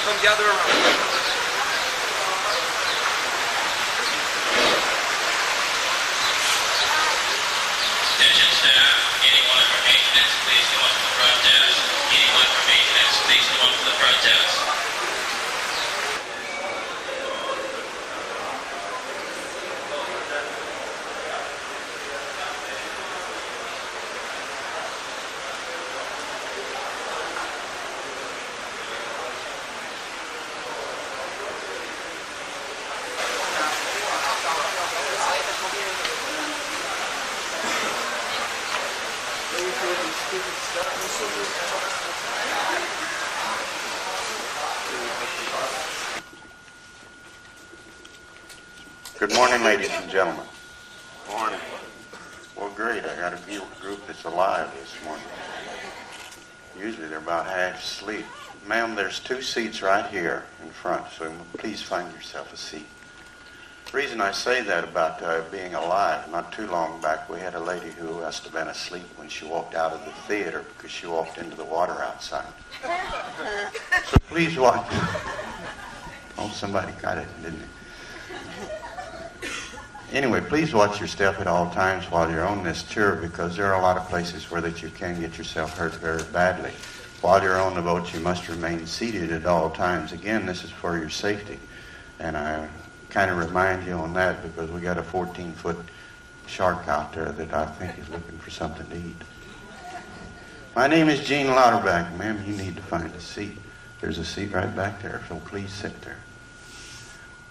Come gather around. Attention staff, anyone for maintenance, please come up to the front desk. Anyone for maintenance, please come up to the front desk. Good morning, ladies and gentlemen. Morning. Well, great. I got a group that's alive this morning. Usually they're about half asleep. Ma'am, there's 2 seats right here in front, so please find yourself a seat. The reason I say that about being alive, not too long back, we had a lady who must have been asleep when she walked out of the theater because she walked into the water outside. So please watch. Oh, somebody got it, didn't they? Anyway, please watch your step at all times while you're on this tour, because there are a lot of places where that you can get yourself hurt very badly. While you're on the boat, you must remain seated at all times. Again, this is for your safety. And I kind of remind you on that because we got a 14-foot shark out there that I think is looking for something to eat. My name is Gene Lauterbach. Ma'am, you need to find a seat. There's a seat right back there, so please sit there.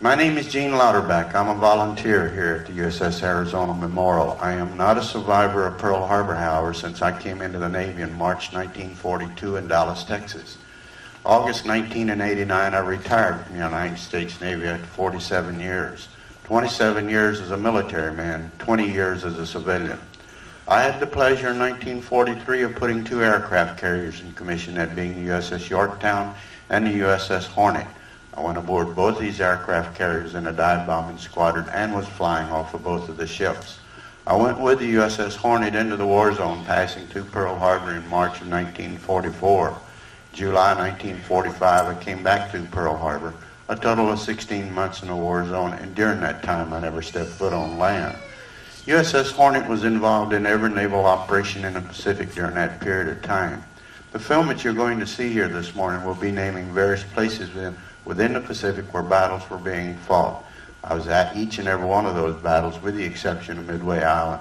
My name is Gene Lauterbach. I'm a volunteer here at the USS Arizona Memorial. I am not a survivor of Pearl Harbor, however, since I came into the Navy in March 1942 in Dallas, Texas. August 1989, I retired from the United States Navy after 47 years. 27 years as a military man, 20 years as a civilian. I had the pleasure in 1943 of putting 2 aircraft carriers in commission, that being the USS Yorktown and the USS Hornet. I went aboard both these aircraft carriers in a dive bombing squadron and was flying off of both of the ships. I went with the USS Hornet into the war zone, passing through Pearl Harbor in March of 1944. July 1945, I came back through Pearl Harbor, a total of 16 months in the war zone, and during that time I never stepped foot on land. USS Hornet was involved in every naval operation in the Pacific during that period of time. The film that you're going to see here this morning will be naming various places within the Pacific where battles were being fought. I was at each and every one of those battles with the exception of Midway Island.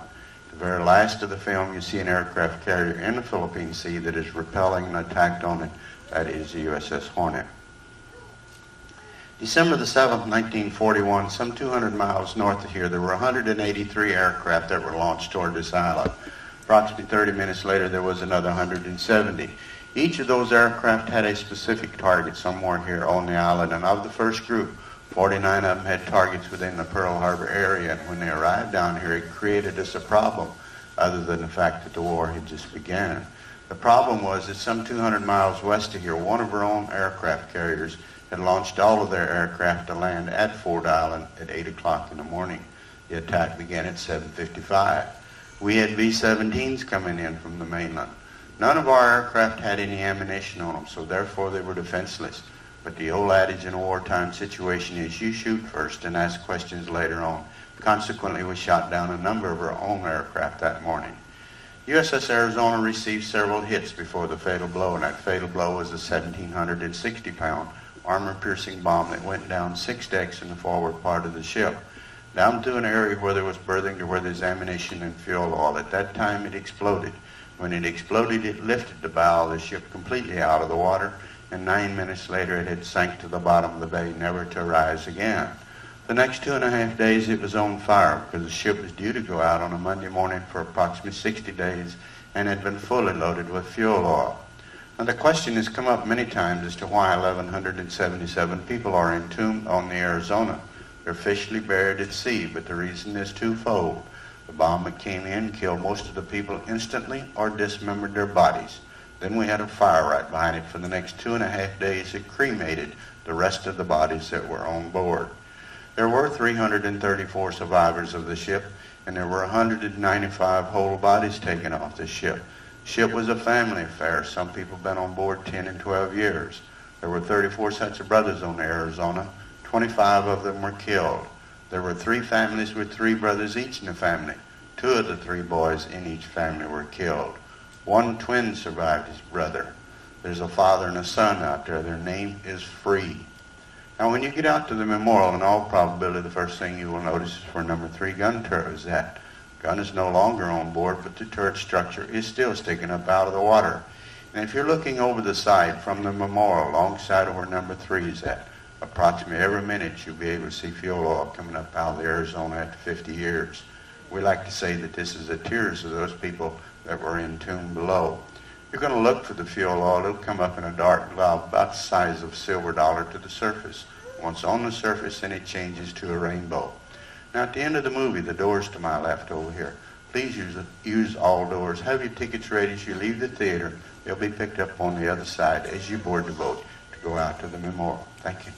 The very last of the film, you see an aircraft carrier in the Philippine Sea that is repelling an attack on it. That is the USS Hornet. December the 7th, 1941, some 200 miles north of here, there were 183 aircraft that were launched toward this island. Approximately 30 minutes later, there was another 170. Each of those aircraft had a specific target somewhere here on the island, and of the first group, 49 of them had targets within the Pearl Harbor area, and when they arrived down here, it created us a problem, other than the fact that the war had just begun. The problem was that some 200 miles west of here, one of our own aircraft carriers had launched all of their aircraft to land at Ford Island at 8 o'clock in the morning. The attack began at 7:55. We had B-17s coming in from the mainland. None of our aircraft had any ammunition on them, so therefore they were defenseless. But the old adage in a wartime situation is you shoot first and ask questions later on. Consequently, we shot down a number of our own aircraft that morning. USS Arizona received several hits before the fatal blow, and that fatal blow was a 1,760-pound armor-piercing bomb that went down 6 decks in the forward part of the ship, down to an area where there was berthing to where there's ammunition and fuel oil. At that time, it exploded. When it exploded, it lifted the bow of the ship completely out of the water, and 9 minutes later, it had sank to the bottom of the bay, never to rise again. The next 2.5 days, it was on fire because the ship was due to go out on a Monday morning for approximately 60 days and had been fully loaded with fuel oil. Now, the question has come up many times as to why 1,177 people are entombed on the Arizona. They're officially buried at sea, but the reason is twofold. The bomb that came in killed most of the people instantly or dismembered their bodies. Then we had a fire right behind it for the next 2.5 days that cremated the rest of the bodies that were on board. There were 334 survivors of the ship, and there were 195 whole bodies taken off the ship. The ship was a family affair. Some people have been on board 10 and 12 years. There were 34 sets of brothers on the Arizona. 25 of them were killed. There were 3 families with 3 brothers each in the family. 2 of the 3 boys in each family were killed. 1 twin survived his brother. There's a father and a son out there. Their name is Free. Now, when you get out to the memorial, in all probability, the first thing you will notice is where number 3 gun turret is at. Gun is no longer on board, but the turret structure is still sticking up out of the water. And if you're looking over the side from the memorial, alongside of where number 3 is at, approximately every minute you'll be able to see fuel oil coming up out of the Arizona after 50 years. We like to say that this is the tears of those people that were entombed below. You're going to look for the fuel oil. It'll come up in a dark cloud about the size of a silver dollar to the surface. Once on the surface, then it changes to a rainbow. Now, at the end of the movie, the doors to my left over here, please use all doors. Have your tickets ready as you leave the theater. They'll be picked up on the other side as you board the boat to go out to the memorial. Thank you.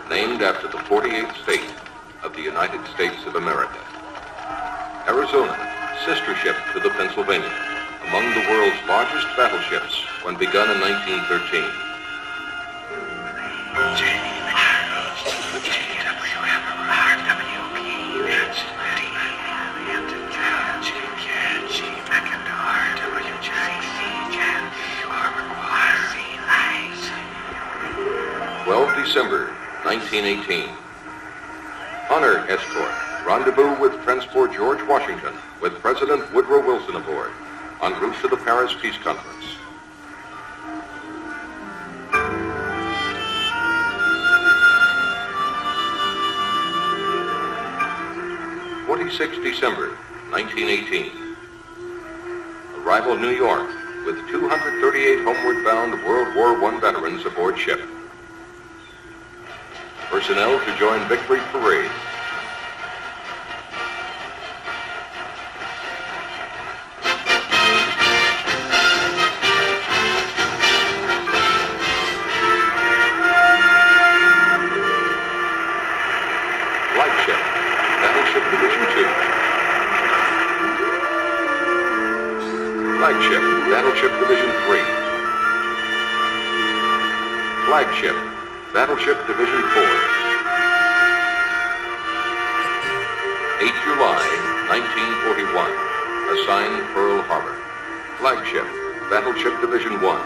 Named after the 48th state of the United States of America. Arizona, sister ship to the Pennsylvania, among the world's largest battleships when begun in 1913. December 1918. Honor escort, rendezvous with transport George Washington with President Woodrow Wilson aboard, en route to the Paris Peace Conference. 26 December 1918. Arrival New York with 238 homeward bound World War I veterans aboard ship. Personnel to join Victory Parade. Flagship, Battleship Division 2. Flagship, Battleship Division 3. Flagship, Battleship Division 4. 8 July, 1941. Assigned Pearl Harbor. Flagship, Battleship Division 1.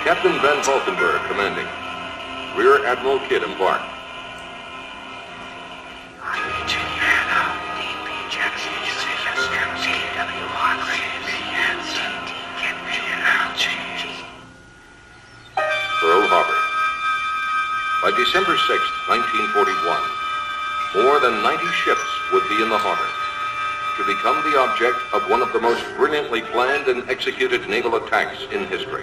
Captain Van Valkenburg commanding. Rear Admiral Kidd embarked. Pearl Harbor. By December 6, 1941, more than 90 ships would be in the harbor. to become the object of one of the most brilliantly planned and executed naval attacks in history.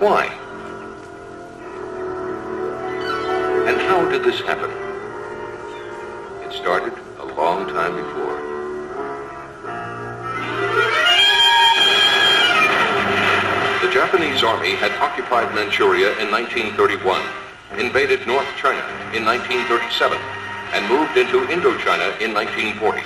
Why? And how did this happen? It started a long time before. The Japanese Army had occupied Manchuria in 1931, invaded North China in 1937, and moved into Indochina in 1940.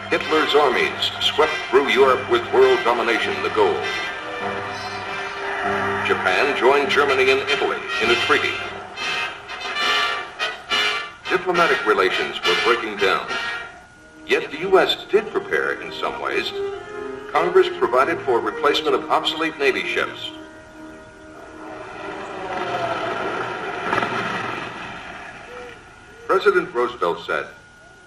Hitler's armies swept through Europe with world domination the goal. Japan joined Germany and Italy in a treaty. Diplomatic relations were breaking down. Yet the U.S. did prepare in some ways. Congress provided for replacement of obsolete Navy ships. President Roosevelt said,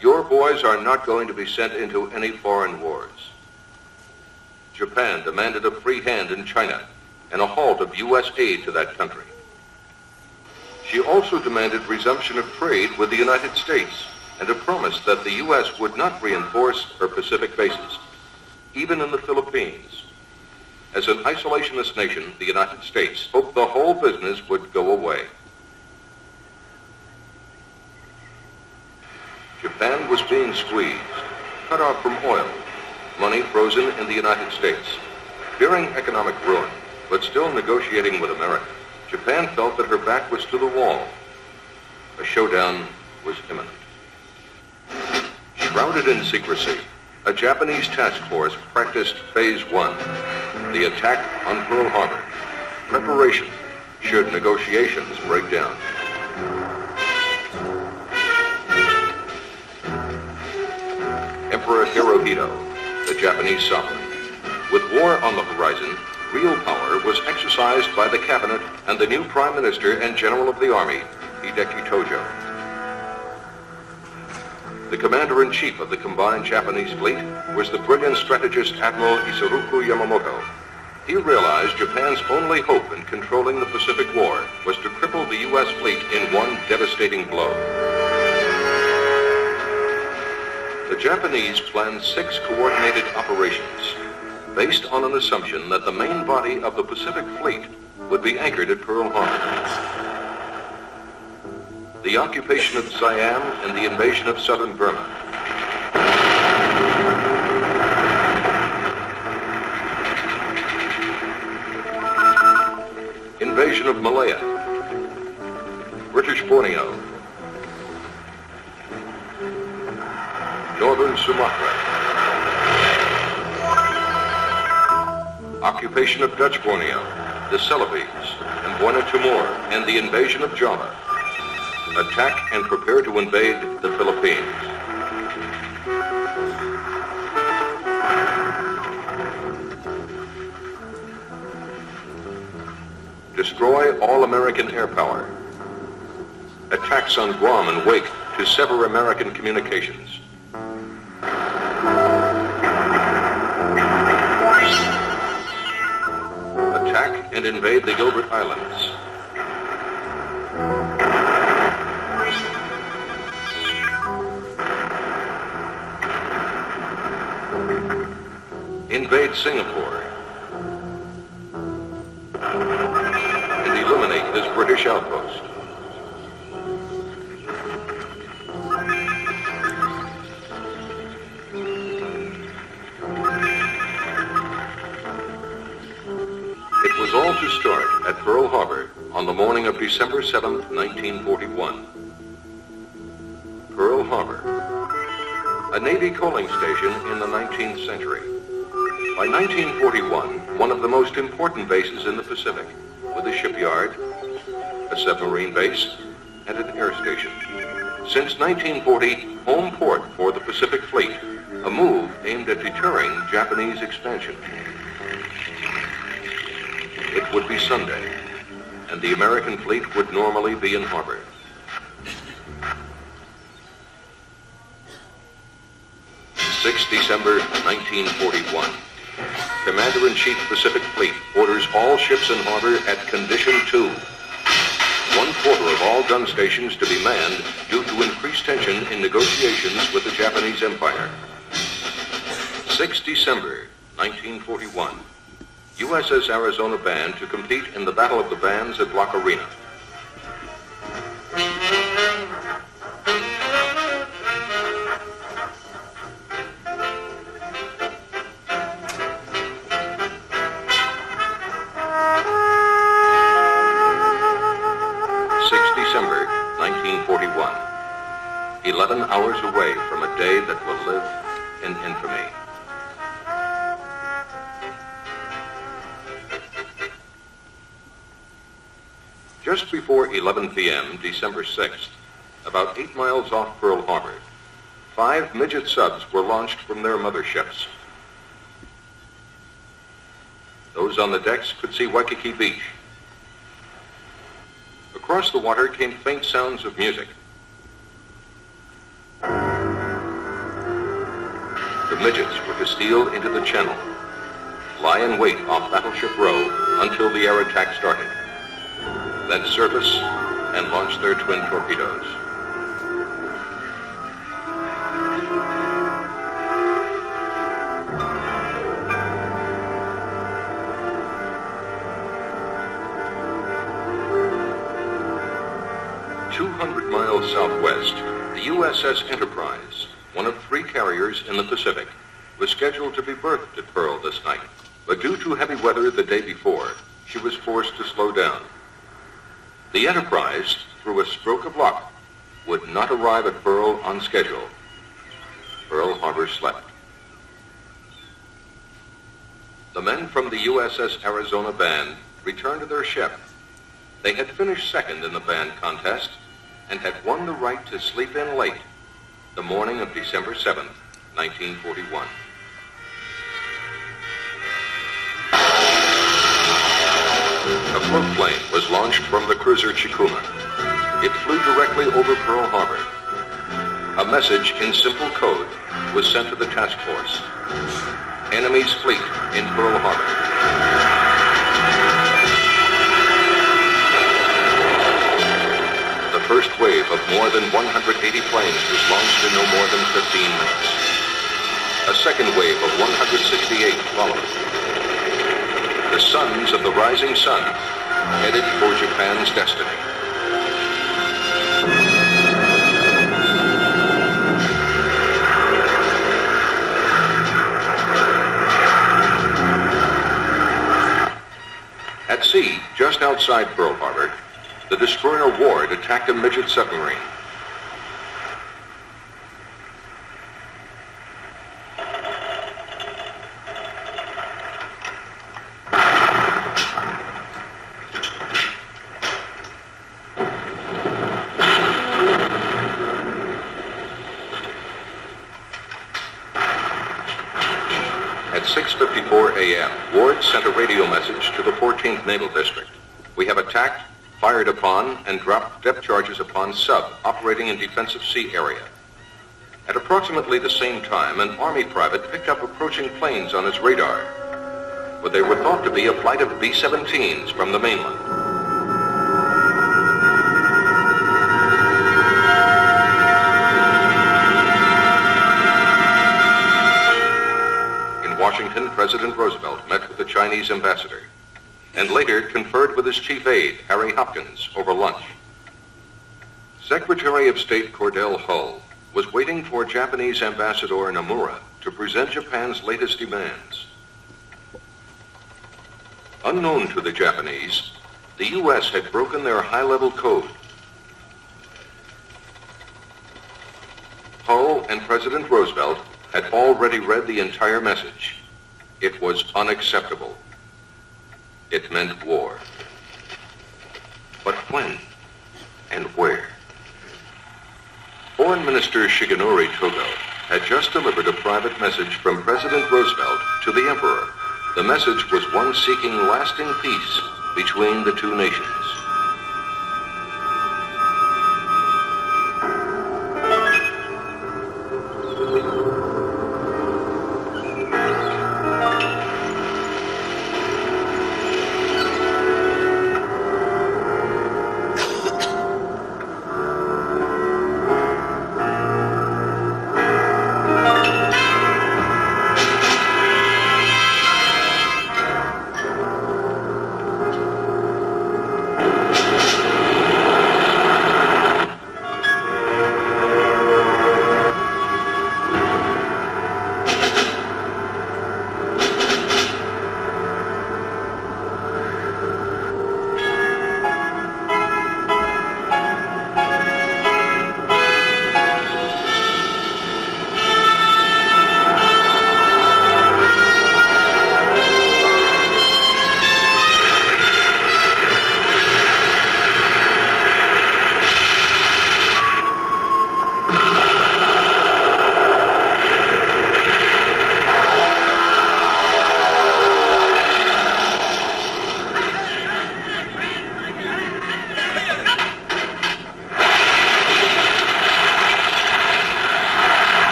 "Your boys are not going to be sent into any foreign wars." Japan demanded a free hand in China and a halt of U.S. aid to that country. She also demanded resumption of trade with the United States and a promise that the U.S. would not reinforce her Pacific bases, even in the Philippines. As an isolationist nation, the United States hoped the whole business would go away. Japan was being squeezed, cut off from oil, money frozen in the United States. Fearing economic ruin, but still negotiating with America, Japan felt that her back was to the wall. A showdown was imminent. Shrouded in secrecy, a Japanese task force practiced Phase 1, the attack on Pearl Harbor. Preparation should negotiations break down. Emperor Hirohito, the Japanese sovereign. With war on the horizon, real power was exercised by the cabinet and the new prime minister and general of the army, Hideki Tojo. The commander-in-chief of the combined Japanese fleet was the brilliant strategist Admiral Isoroku Yamamoto. He realized Japan's only hope in controlling the Pacific War was to cripple the U.S. fleet in one devastating blow. The Japanese planned 6 coordinated operations based on an assumption that the main body of the Pacific Fleet would be anchored at Pearl Harbor. The occupation of Siam and the invasion of southern Burma. Invasion of Malaya, British Borneo, northern Sumatra, occupation of Dutch Borneo, the Celebes, and Buena Timor, and the invasion of Java. Attack and prepare to invade the Philippines. Destroy all American air power. Attacks on Guam and Wake to sever American communications. Attack and invade the Gilbert Islands. Invade Singapore and eliminate this British outpost. It was all to start at Pearl Harbor on the morning of December 7th, 1941. Pearl Harbor, a Navy coaling station in the 19th century. By 1941, one of the most important bases in the Pacific, with a shipyard, a submarine base, and an air station. Since 1940, home port for the Pacific Fleet, a move aimed at deterring Japanese expansion. It would be Sunday, and the American fleet would normally be in harbor. December 1941. Commander-in-Chief Pacific Fleet orders all ships in harbor at Condition 2. 1/4 of all gun stations to be manned due to increased tension in negotiations with the Japanese Empire. 6 December 1941. USS Arizona Band to compete in the Battle of the Bands at Block Arena. December 1941. 11 hours away from a day that will live in infamy. Just before 11 p.m., December 6th, about 8 miles off Pearl Harbor, 5 midget subs were launched from their motherships. Those on the decks could see Waikiki Beach. Across the water came faint sounds of music. The midgets were to steal into the channel, lie in wait off Battleship Row until the air attack started, then surface and launch their twin torpedoes. Miles southwest, the USS Enterprise, one of 3 carriers in the Pacific, was scheduled to be berthed at Pearl this night, but due to heavy weather the day before, she was forced to slow down. The Enterprise, through a stroke of luck, would not arrive at Pearl on schedule. Pearl Harbor slept. The men from the USS Arizona Band returned to their ship. They had finished second in the band contest and had won the right to sleep in late, the morning of December 7th, 1941. A float plane was launched from the cruiser Chikuma. It flew directly over Pearl Harbor. A message in simple code was sent to the task force. Enemy's fleet in Pearl Harbor. The first wave of more than 180 planes was launched in no more than 15 minutes. A second wave of 168 followed. The sons of the rising sun headed for Japan's destiny. At sea, just outside Pearl Harbor, the destroyer Ward attacked a midget submarine. At 6:54 a.m., Ward sent a radio message to the 14th Naval District. We have attacked, fired upon, and dropped depth charges upon sub operating in defensive sea area. At approximately the same time, an Army private picked up approaching planes on his radar, but they were thought to be a flight of B-17s from the mainland. In Washington, President Roosevelt met with the Chinese ambassador, and later conferred with his chief aide, Harry Hopkins, over lunch. Secretary of State Cordell Hull was waiting for Japanese Ambassador Nomura to present Japan's latest demands. Unknown to the Japanese, the U.S. had broken their high-level code. Hull and President Roosevelt had already read the entire message. It was unacceptable. It meant war. But when and where? Foreign Minister Shigenori Togo had just delivered a private message from President Roosevelt to the Emperor. The message was one seeking lasting peace between the two nations.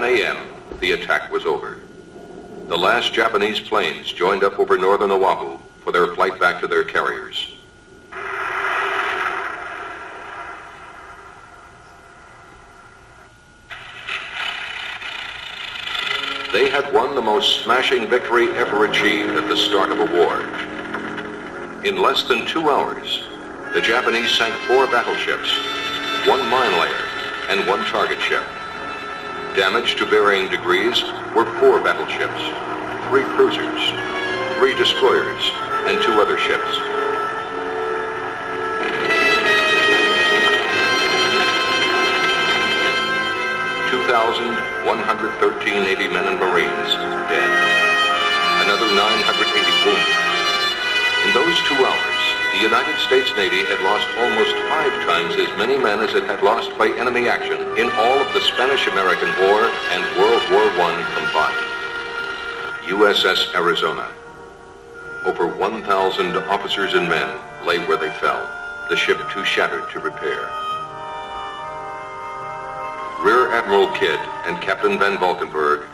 a.m., the attack was over. The last Japanese planes joined up over northern Oahu for their flight back to their carriers. They had won the most smashing victory ever achieved at the start of a war. In less than 2 hours, the Japanese sank 4 battleships, 1 mine layer, and 1 target ship. Damaged to varying degrees were 4 battleships, 3 cruisers, 3 destroyers, and 2 other ships. (2,113 Navy men and Marines dead. Another 980 wounded. In those 2 hours, the United States Navy had lost almost 5 times as many men as it had lost by enemy action in all of the Spanish-American War and World War I combined. USS Arizona. Over 1,000 officers and men lay where they fell, the ship too shattered to repair. Rear Admiral Kidd and Captain Van Valkenburg,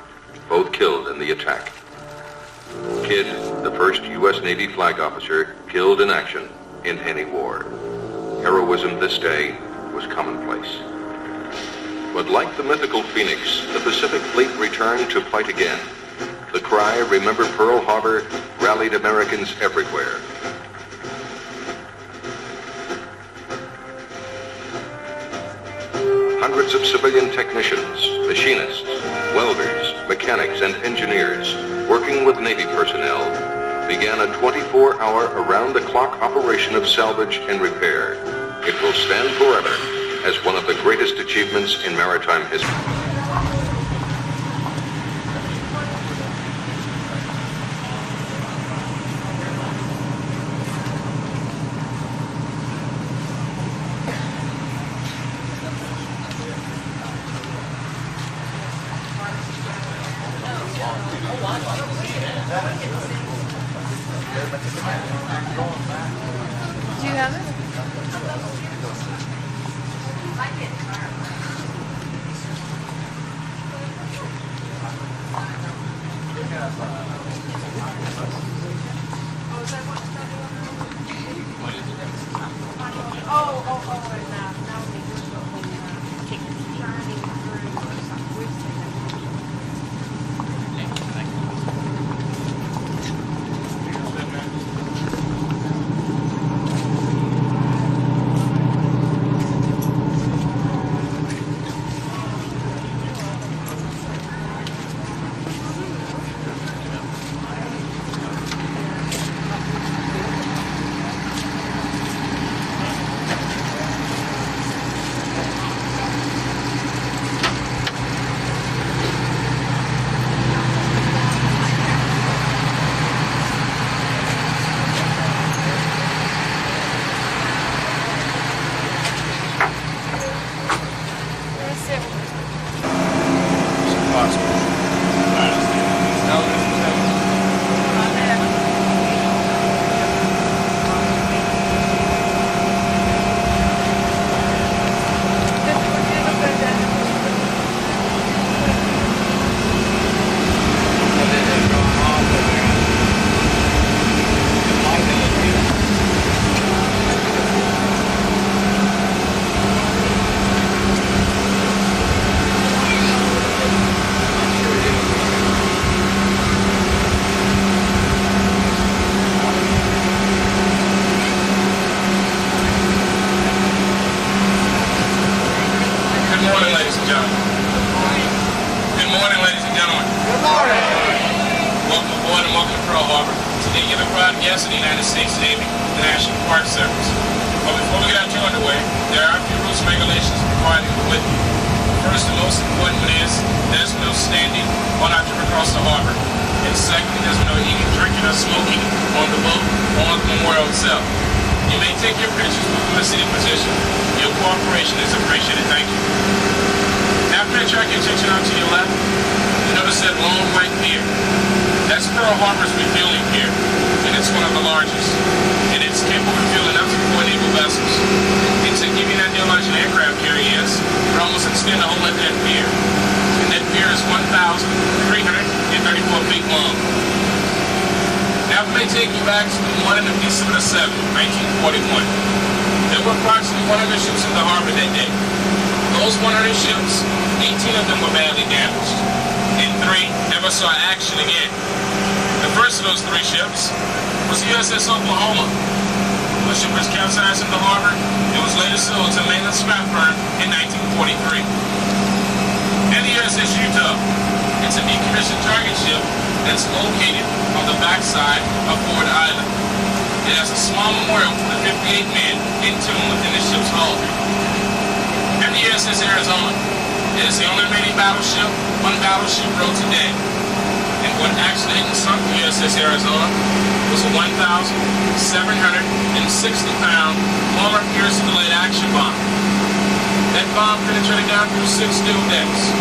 both killed in the attack. Kidd, the first U.S. Navy flag officer killed in action in any war. Heroism this day was commonplace. But like the mythical Phoenix, the Pacific Fleet returned to fight again. The cry, "Remember Pearl Harbor," rallied Americans everywhere. Hundreds of civilian technicians, machinists, welders, mechanics, and engineers working with Navy personnel began a 24-hour around-the-clock operation of salvage and repair. It will stand forever as one of the greatest achievements in maritime history. Do you have it? Yes, in the United States Navy, the National Park Service. But before we get our tour underway, there are a few rules and regulations provided with you. First, the most important one is there's no standing on our trip across the harbor. And secondly, there's no eating, drinking, or smoking on the boat or on the memorial itself. You may take your pictures from a sitting position. Your cooperation is appreciated. Thank you. After I track your attention out to your left, you notice that long white pier. That's Pearl Harbor's refueling pier, and it's one of the largest. And it's capable of fueling up to 4 naval vessels. And to give you an idea how large an aircraft carrier is, we're almost extend the whole length of that pier. And that pier is 1,334 feet long. Now we may take you back to the morning of December 7, 1941. There were approximately 100 ships in the harbor that day. Those 100 ships, 18 of them were badly damaged, and 3 never saw action again. The first of those 3 ships was the USS Oklahoma. The ship was capsized in the harbor and was later sold to mainland scrap firm in 1943. And the USS Utah. It's a decommissioned target ship that's located on the backside of Ford Island. It has a small memorial for the 58 men entombed within the ship's hull. And the USS Arizona. It is the only remaining battleship on Battleship Road today. And what actually hit and sunk the USS Arizona was a 1,760-pound Palmer Pearson delayed action bomb. That bomb penetrated down through 6 steel decks,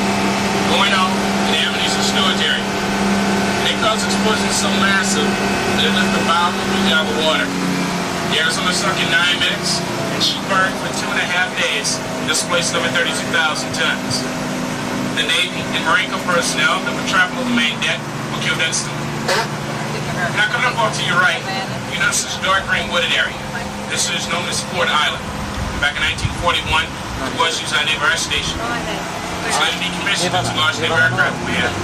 going off in the ammunition storage area. And it caused explosions so massive that it left the bow completely out of the water. The Arizona sunk in 9 minutes, and she burned for 2.5 days, displacing over 32,000 tons. The Navy and Marine Corps personnel that were trapped on the main deck were killed instantly. Now coming up off to your right, you notice this dark green wooded area. This is known as Ford Island. Back in 1941, it was used on a Naval Air Station. It's later decommissioned into a large Naval aircraft command.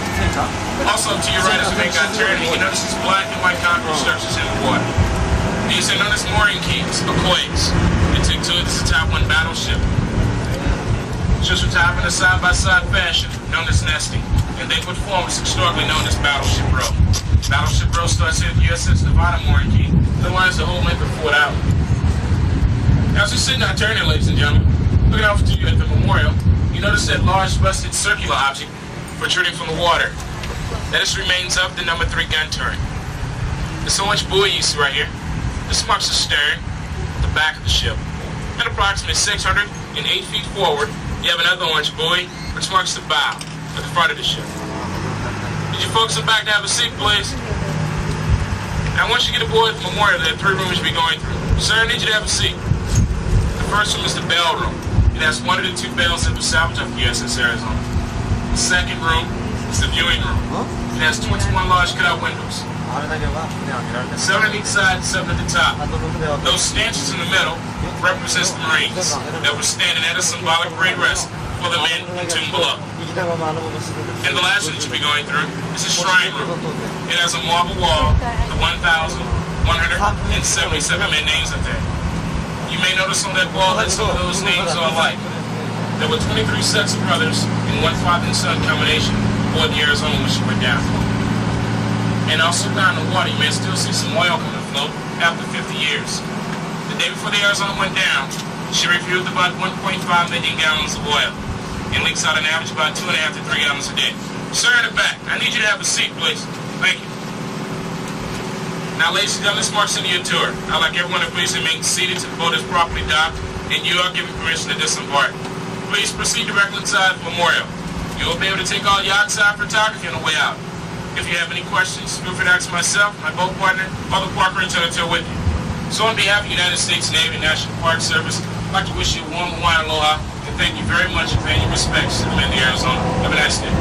Also to your right as we make our turn, you notice these black and white concrete structures in the water. These are known as mooring keys, or quays. They take to it as a Type 1 battleship. Ships were tied in a side-by-side fashion, known as nesting, and they would form what's historically known as Battleship Row. Battleship Row starts here at the USS Nevada mooring key, that lines the whole length of Fort Island. Now, as we sit in our turn here, ladies and gentlemen, looking off to you at the memorial, you notice that large busted circular object protruding from the water. That is remains of the number 3 gun turret. There's so much buoy you see right here. This marks the stern, the back of the ship. And approximately 608 feet forward, you have another orange buoy, which marks the bow, at the front of the ship. Did you folks in the back to have a seat, please? Now, once you get aboard the memorial, there are 3 rooms you'll be going through. Sir, I need you to have a seat. The first room is the bell room. It has 1 of the 2 bells that were salvaged off the USS Arizona. The second room is the viewing room. It has 21 large cutout windows. 7 on each side, 7 at the top. Those stanchions in the middle represents the Marines that were standing at a symbolic parade rest for the men entombed below. And the last room that you'll be going through is the shrine room. It has a marble wall, the 1,177 men names up there. You may notice on that wall that some of those names are alike. There were 23 sets of brothers in 1 father and son combination aboard the Arizona when she went down. And also down in the water, you may still see some oil coming afloat after 50 years. The day before the Arizona went down, she refueled about 1.5 million gallons of oil and leaks out an average about 2.5 to 3 gallons a day. Sir, in the back, I need you to have a seat, please. Thank you. Now, ladies and gentlemen, this marks into your tour. I'd like everyone to please remain seated till the boat is properly docked and you are given permission to disembark. Please proceed directly inside the memorial. You will be able to take all your outside photography on the way out. If you have any questions, feel free to ask myself, my boat partner, or the park ranger that's here with you. So on behalf of the United States Navy National Park Service, I'd like to wish you a warm Hawaiian aloha and thank you very much for paying your respects to the men of the Arizona. Have a nice day.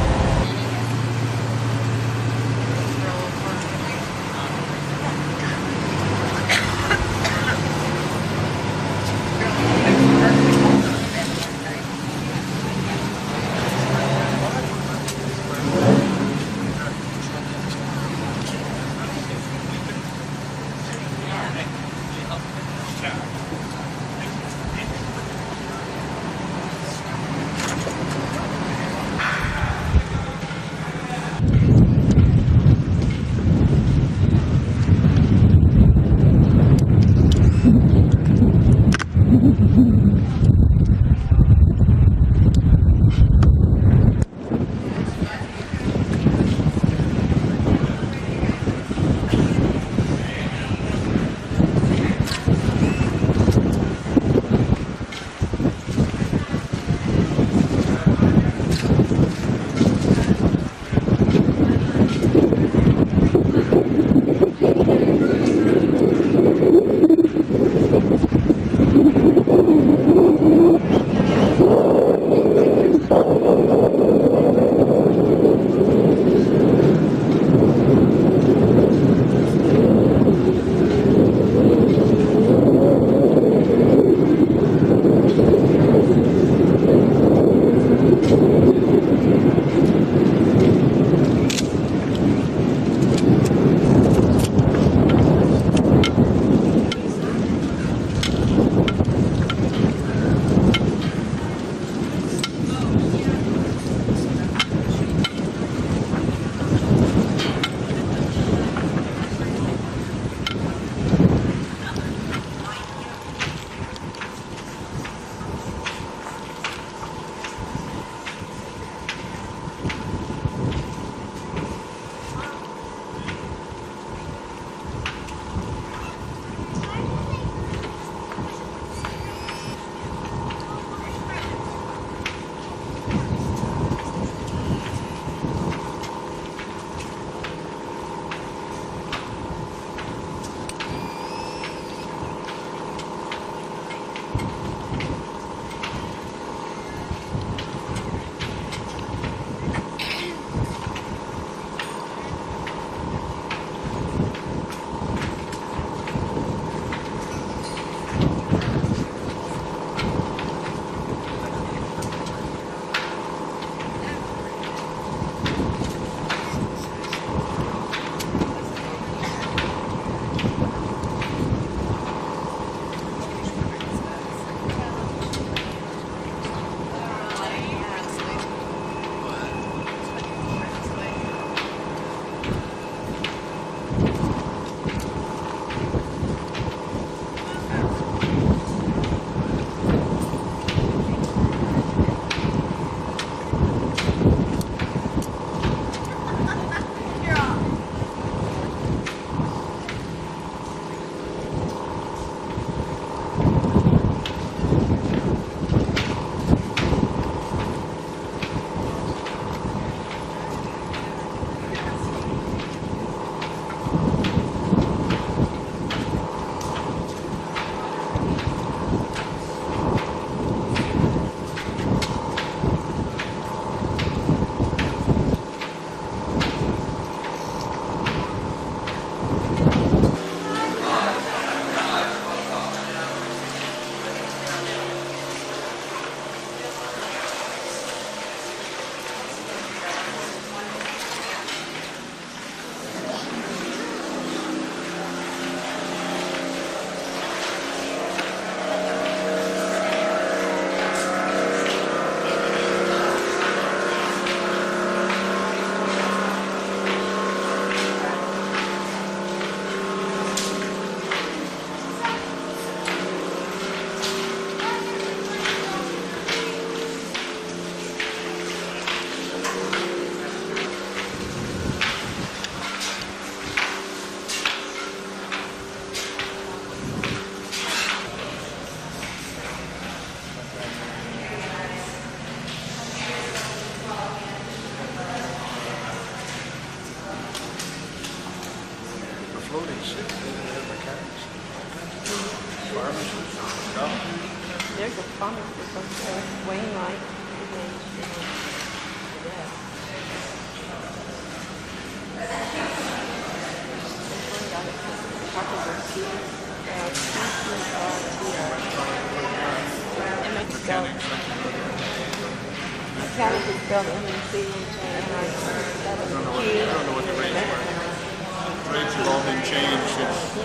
clothing ship. They have mechanics. Pharmacists. Doctors. There's a pharmacist up there, Wainwright. Mechanic is spelled M-E-C-H-A-N-I-C. I don't know what the rates were. Rates have all been changed.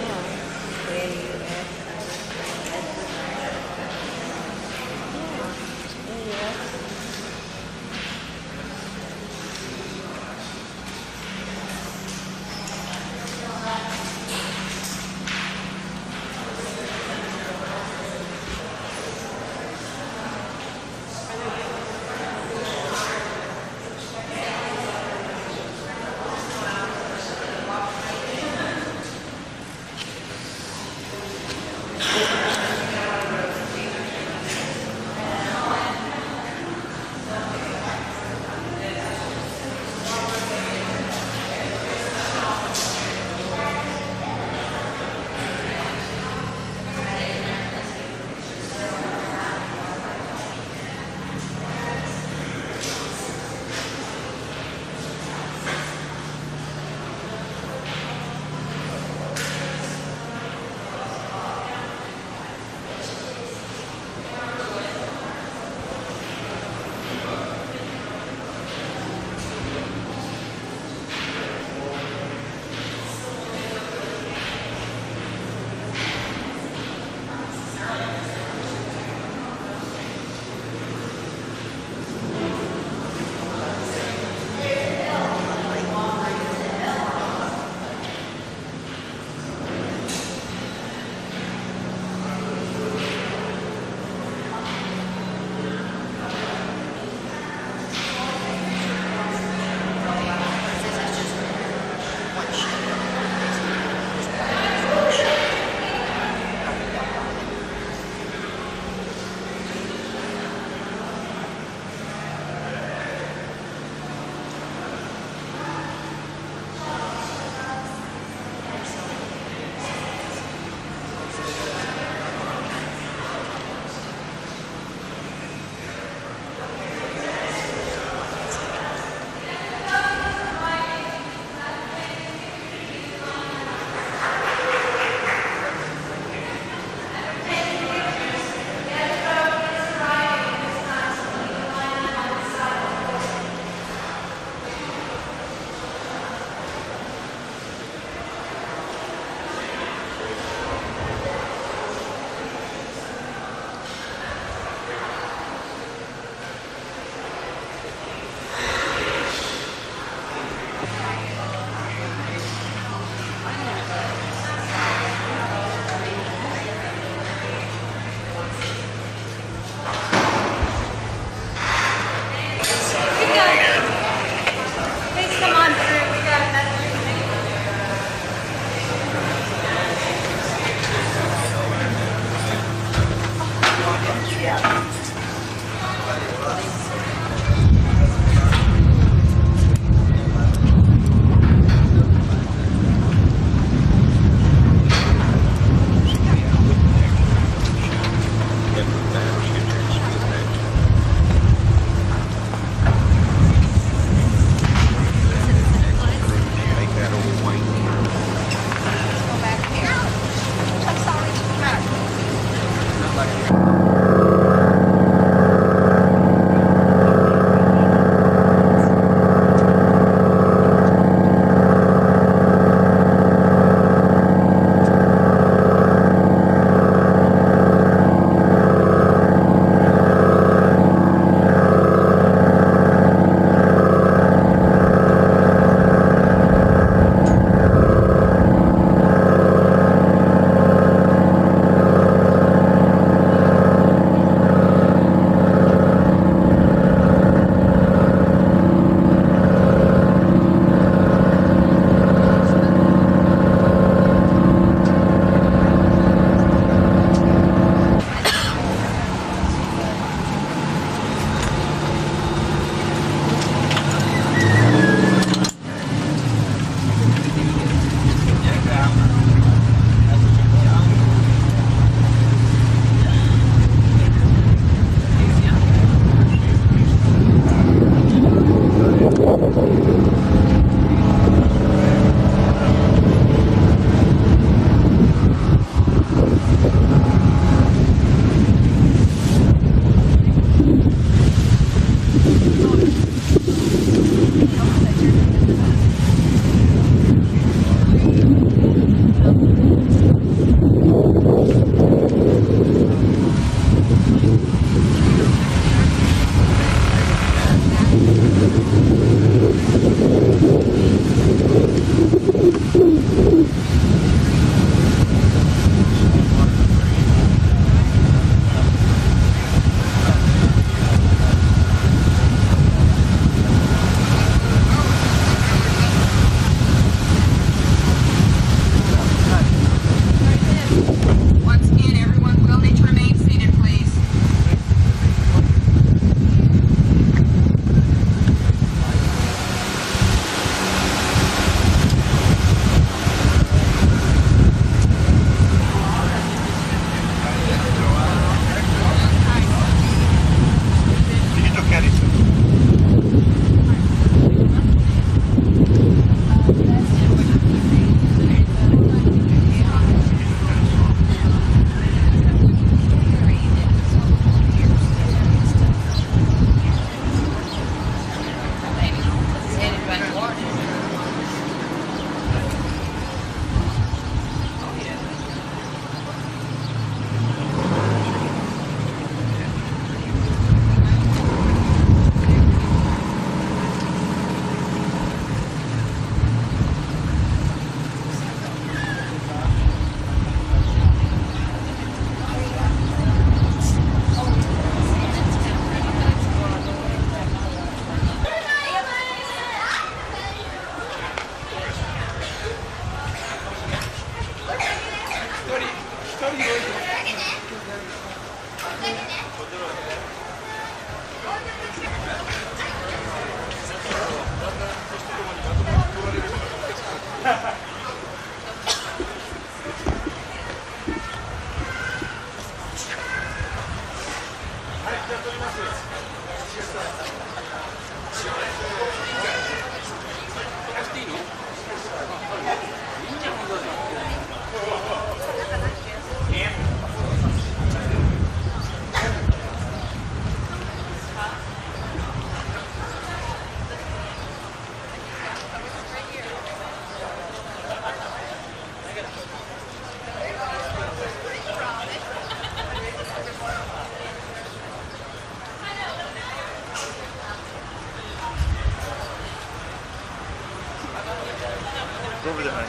Go over there, honey.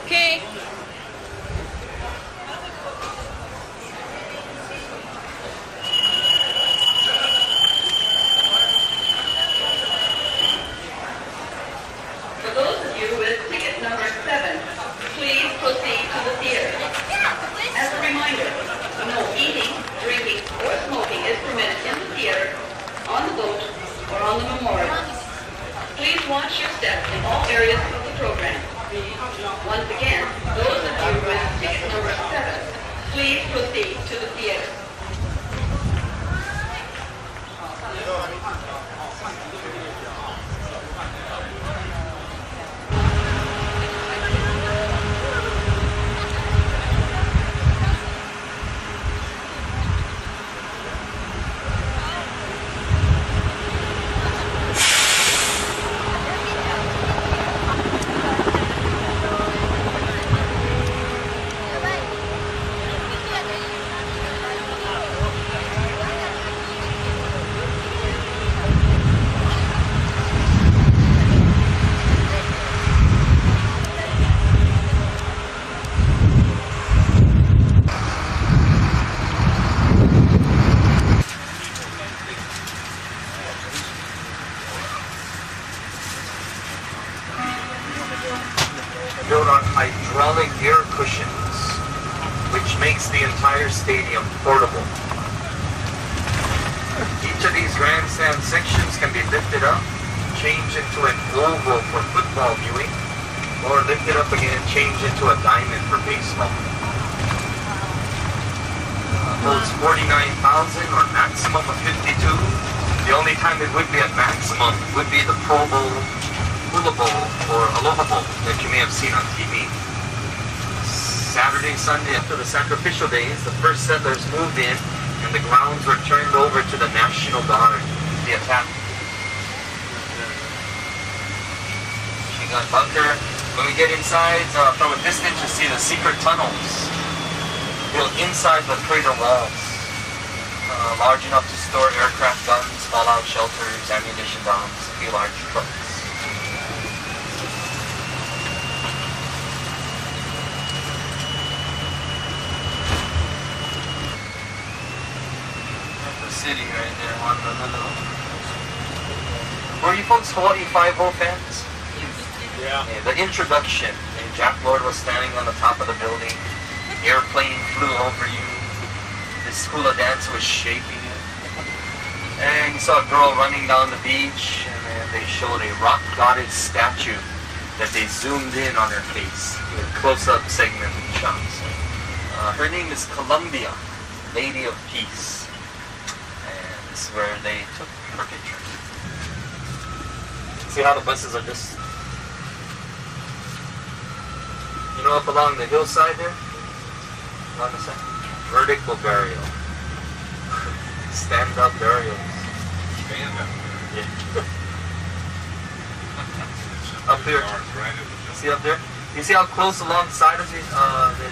Okay. For those of you with ticket number 7, please proceed to the theater. As a reminder, no eating, drinking, or smoking is permitted in the theater, on the boat, or on the memorial. Please watch your step in all areas of the program. Once again, those of you with ticket number 7, please proceed to the theater. Built on hydraulic air cushions, which makes the entire stadium portable. Each of these grandstand sections can be lifted up, changed into an oval for football viewing, or lifted up again and changed into a diamond for baseball. Holds 49,000 or maximum of 52. The only time it would be at maximum would be the Pro Bowl, Hula Bowl, or Aloha Bowl that you may have seen on TV. Saturday, Sunday, after the sacrificial days, the first settlers moved in and the grounds were turned over to the National Guard to be attacked. Machine gun bunker. When we get inside, from a distance, you see the secret tunnels built inside the crater walls, large enough to store aircraft guns, fallout shelters, ammunition bombs, a few large trucks. City right there, Honolulu. Were you folks Hawaii 5-0 fans? Yeah. The introduction. Jack Lord was standing on the top of the building. Airplane flew over you. The school of dance was shaping it. And you saw a girl running down the beach, and then they showed a rock goddess statue that they zoomed in on her face with close-up segment shots. Her name is Columbia, Lady of Peace. Where they took her picture. See how the buses are just, you know, up along the hillside there? Along the side? Vertical burial. Stand-up burials. Stand-up. Yeah. Up here. See up there? You see how close alongside of the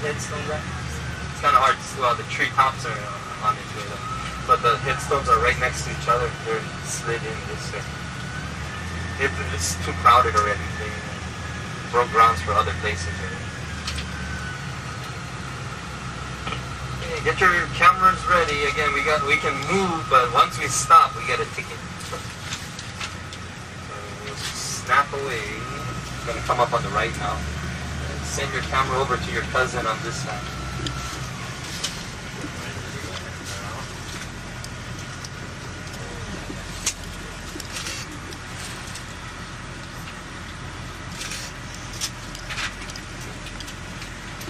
headstones are? It's kind of hard to see how the tree tops are on it. But the headstones are right next to each other. They're slid in this way. It's too crowded already. They broke grounds for other places already. Okay, get your cameras ready. Again, we can move, but once we stop, we get a ticket. So we'll snap away. It's gonna come up on the right now. And send your camera over to your cousin on this side.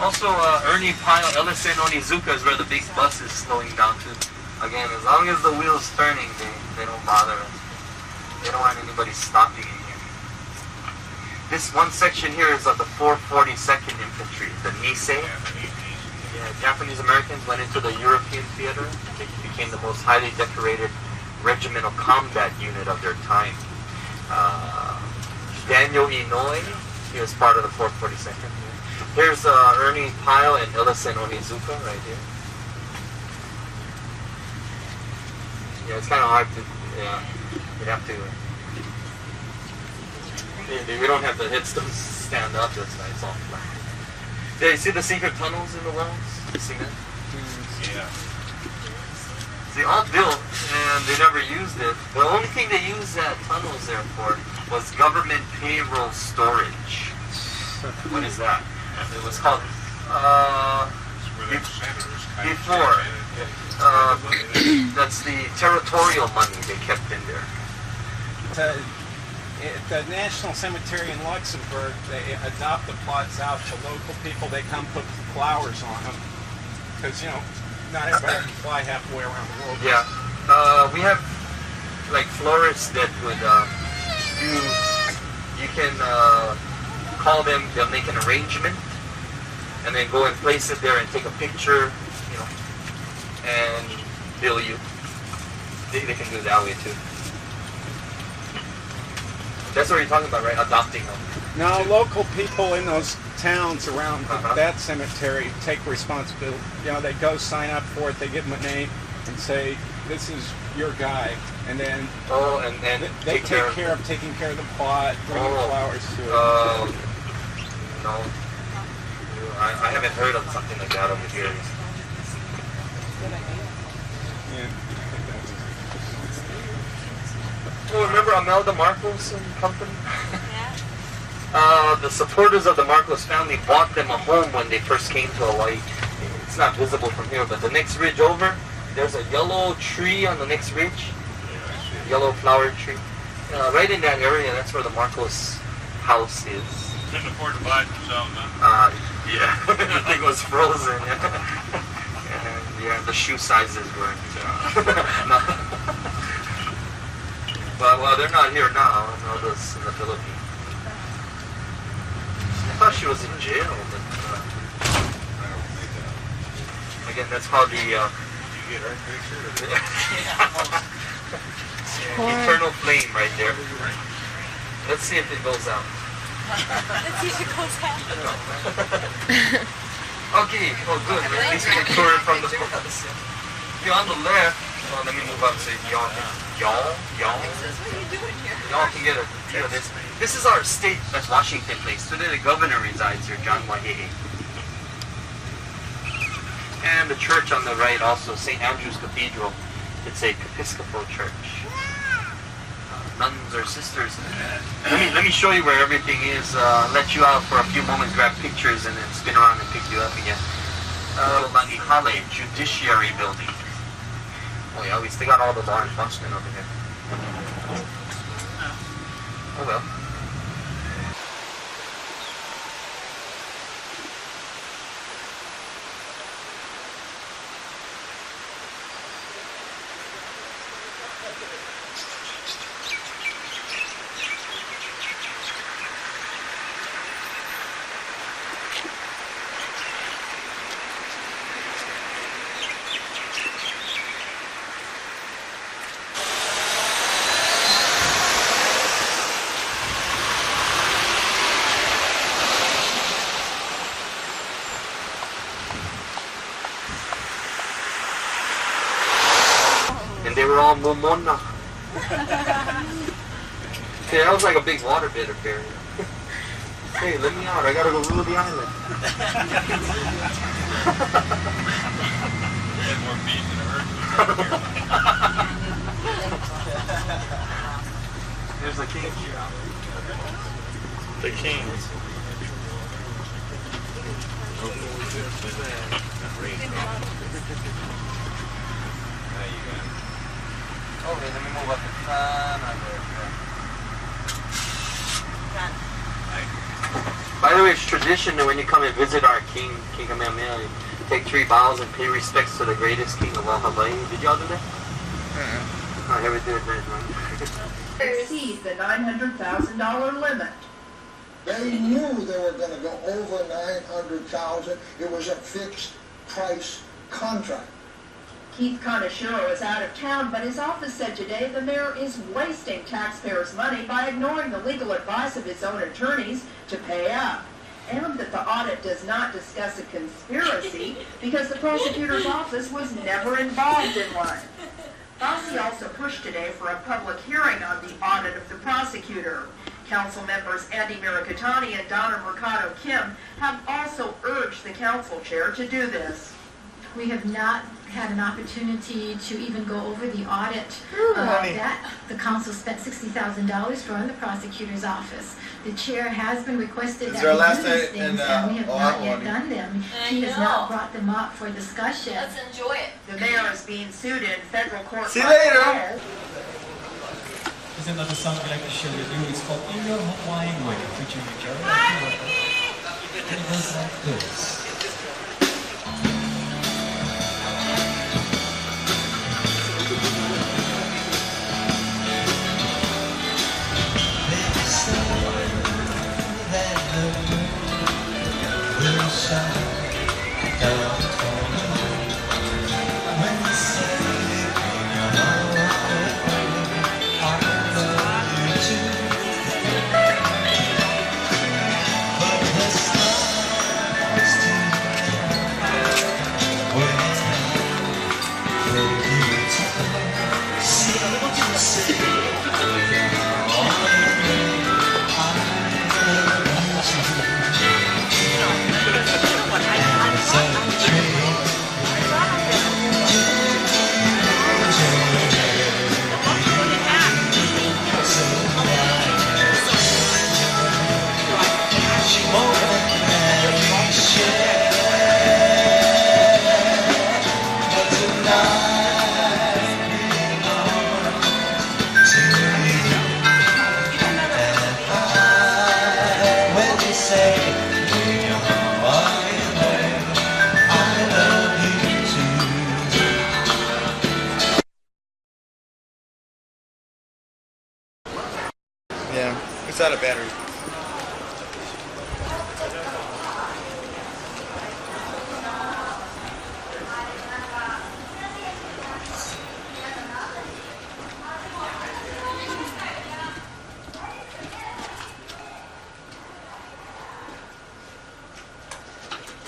Also, Ernie Pyle, Ellison, Onizuka is where the big bus is slowing down to. Again, as long as the wheel's turning, they don't bother us. They don't want anybody stopping in here. This one section here is of the 442nd Infantry, the Nisei. Yeah, Japanese Americans went into the European theater. They became the most highly decorated regimental combat unit of their time. Daniel Inouye, he was part of the 442nd. Here's Ernie Pyle and Ellison Onizuka right here. Yeah, it's kind of hard to, yeah, you'd have to, we don't have the headstones stand up, that's why it's all flat. Yeah, you see the secret tunnels in the walls? You see that? Yeah. They all built and they never used it. The only thing they used that tunnels there for was government payroll storage. What is that? It was called before. That's the territorial money they kept in there. The National Cemetery in Luxembourg, they adopt the plots out to local people. They come put flowers on them because, you know, not everybody can fly halfway around the world. Yeah. We have like florists that would you can call them, they'll make an arrangement and then go and place it there and take a picture, you know, and bill you. They can do it that way too. That's what you're talking about, right? Adopting them. Now, local people in those towns around that cemetery take responsibility. You know, they go sign up for it, they give them a name and say, this is your guy. And then they take care of taking care of the plot, bringing flowers to it. No. I haven't heard of something like that over here. Yeah. Oh, remember Imelda Marcos and company? The supporters of the Marcos family bought them a home when they first came to Hawaii. It's not visible from here, but the next ridge over, there's a yellow tree on the next ridge. Yellow flower tree. Right in that area, that's where the Marcos house is. Couldn't afford to buy it themselves, huh? Yeah. The thing was frozen. And yeah, the shoe sizes were. No. But well, they're not here now. Imelda's in the Philippines. I thought she was in jail, but again, that's called the eternal flame right there. Let's see if it goes out. Let's see if it goes out. Okay, oh good. At least we can tour it from the front. You're on the left. Oh, let me move up so y'all. What are you doing here? Y'all can get a feel of this. This is our state, that's Washington Place. Today the governor resides here, John Waihee. And the church on the right also, St. Andrew's Cathedral. It's a Episcopal church. Nuns or sisters. Let me show you where everything is. Let you out for a few moments, grab pictures, and then spin around and pick you up again. Manihale Judiciary Building. Oh yeah, we still got all the law enforcement over here. Oh well. They were all momona. Okay, that was like a big water bed up there. Hey, let me out. I gotta go rule the island. Had more beef than a herd. There's the king. The king. Okay, let me move up the fan. By Anyway, it's tradition that when you come and visit our King Kamehameha, you take 3 bows and pay respects to the greatest king of all Hawaii. Did y'all do that? I never did that, man. Exceed the $900,000 limit. They knew they were going to go over $900,000. It was a fixed price contract. Keith Kaneshiro is out of town, but his office said today the mayor is wasting taxpayers' money by ignoring the legal advice of his own attorneys to pay up. And that the audit does not discuss a conspiracy because the prosecutor's office was never involved in one. Fossey also pushed today for a public hearing on the audit of the prosecutor. Council members Andy Mirikitani and Donna Mercado Kim have also urged the council chair to do this. We have not had an opportunity to even go over the audit that the council spent $60,000 for in the prosecutor's office. The chair has been requested that we do these things, and we have not yet done them. He has not brought them up for discussion. Let's enjoy it. The mayor is being sued in federal court. See you later. There's another song I'd like to share with you. It's called In Your Hawaiian Way, featuring Jerry. It goes like this. Yeah, it's out of battery.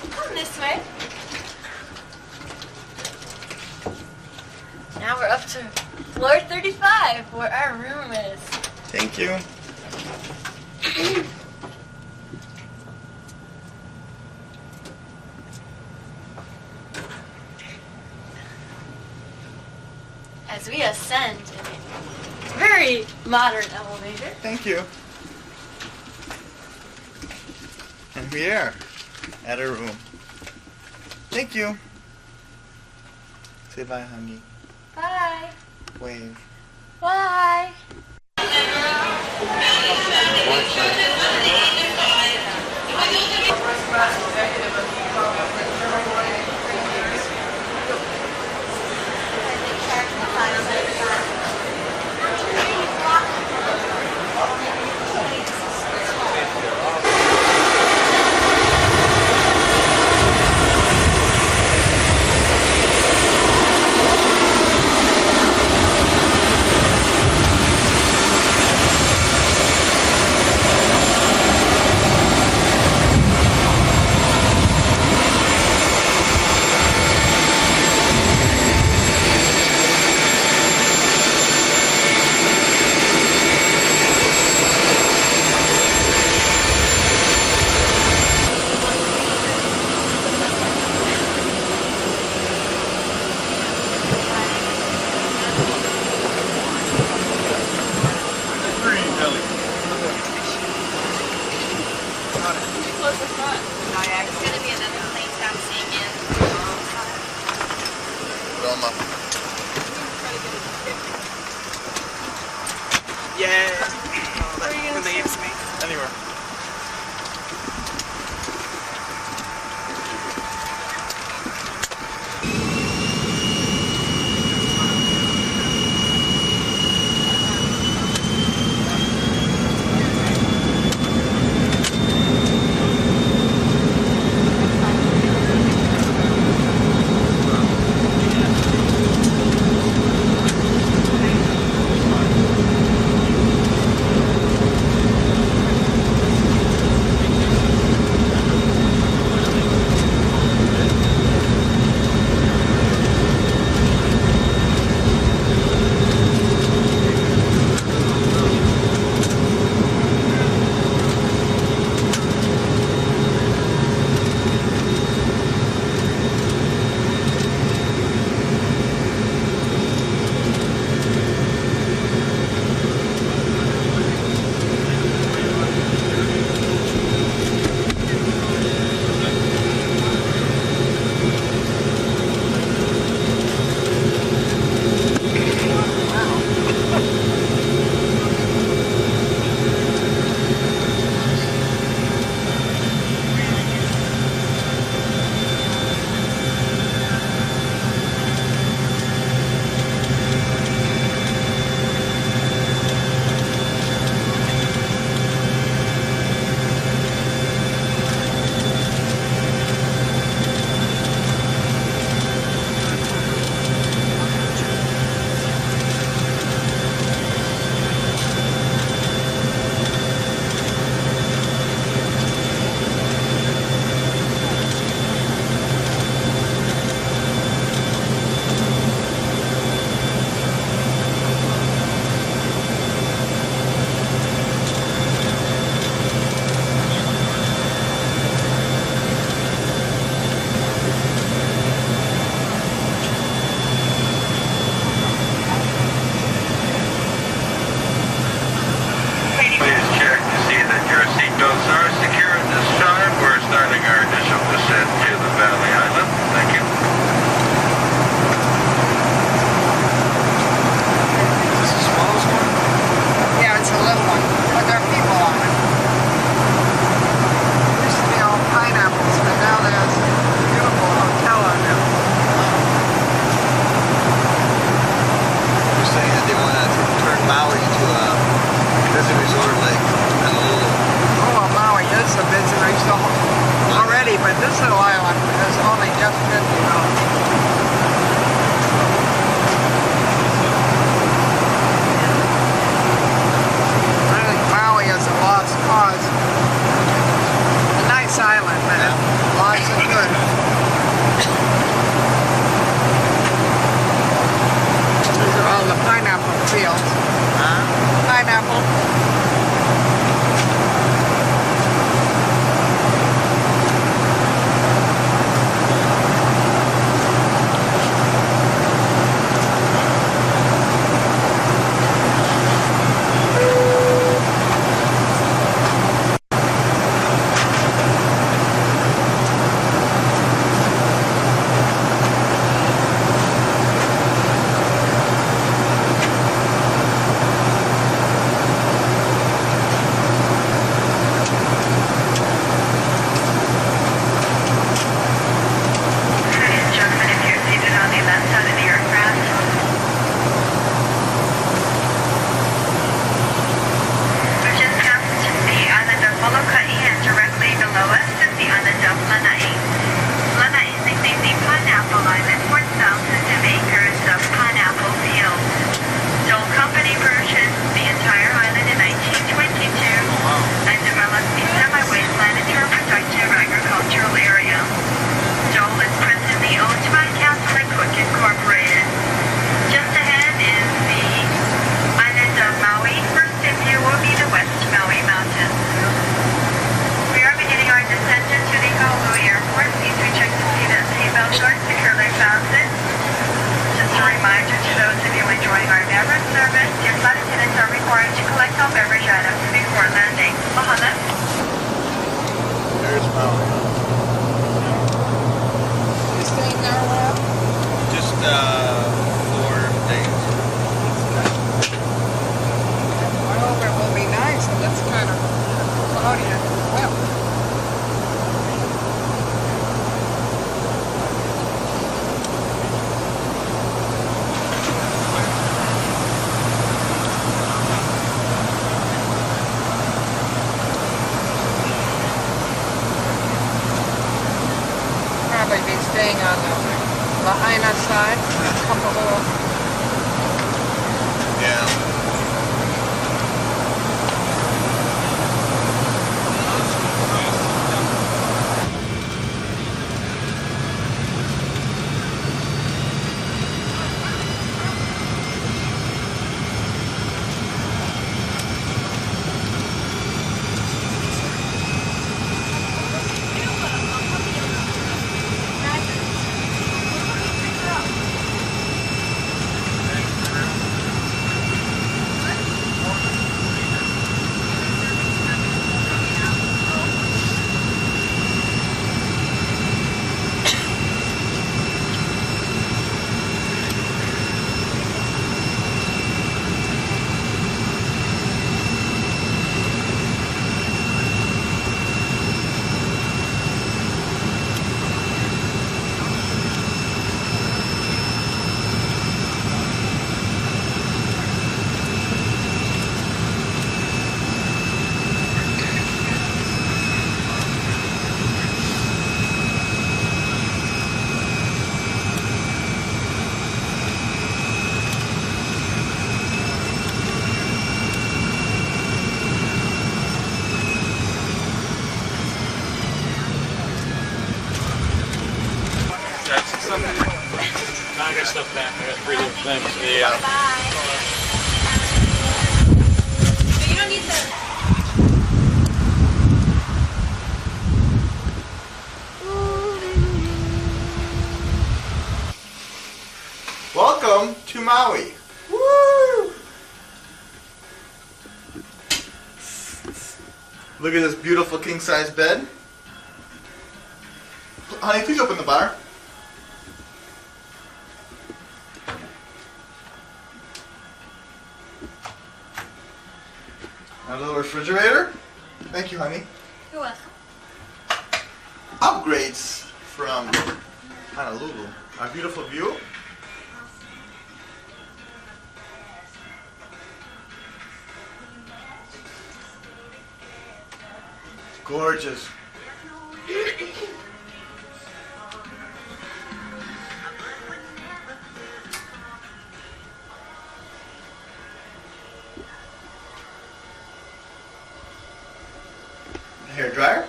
Come this way. Now we're up to floor 35, where our room is. Thank you. As we ascend in a very modern elevator. Thank you. And we are at our room. Thank you. Say bye, honey. Bye. Wave. Bye. thing on the Lahaina side, a couple little. Yeah. I got stuff back. I got 3 little things. Yeah. You don't need to. Welcome to Maui. Woo! Look at this beautiful king-size bed. Honey, please open the bar. A little refrigerator. Thank you, honey. You're welcome. Upgrades from Honolulu. Our beautiful view. Gorgeous. Hair dryer.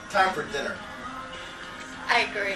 Time for dinner. I agree.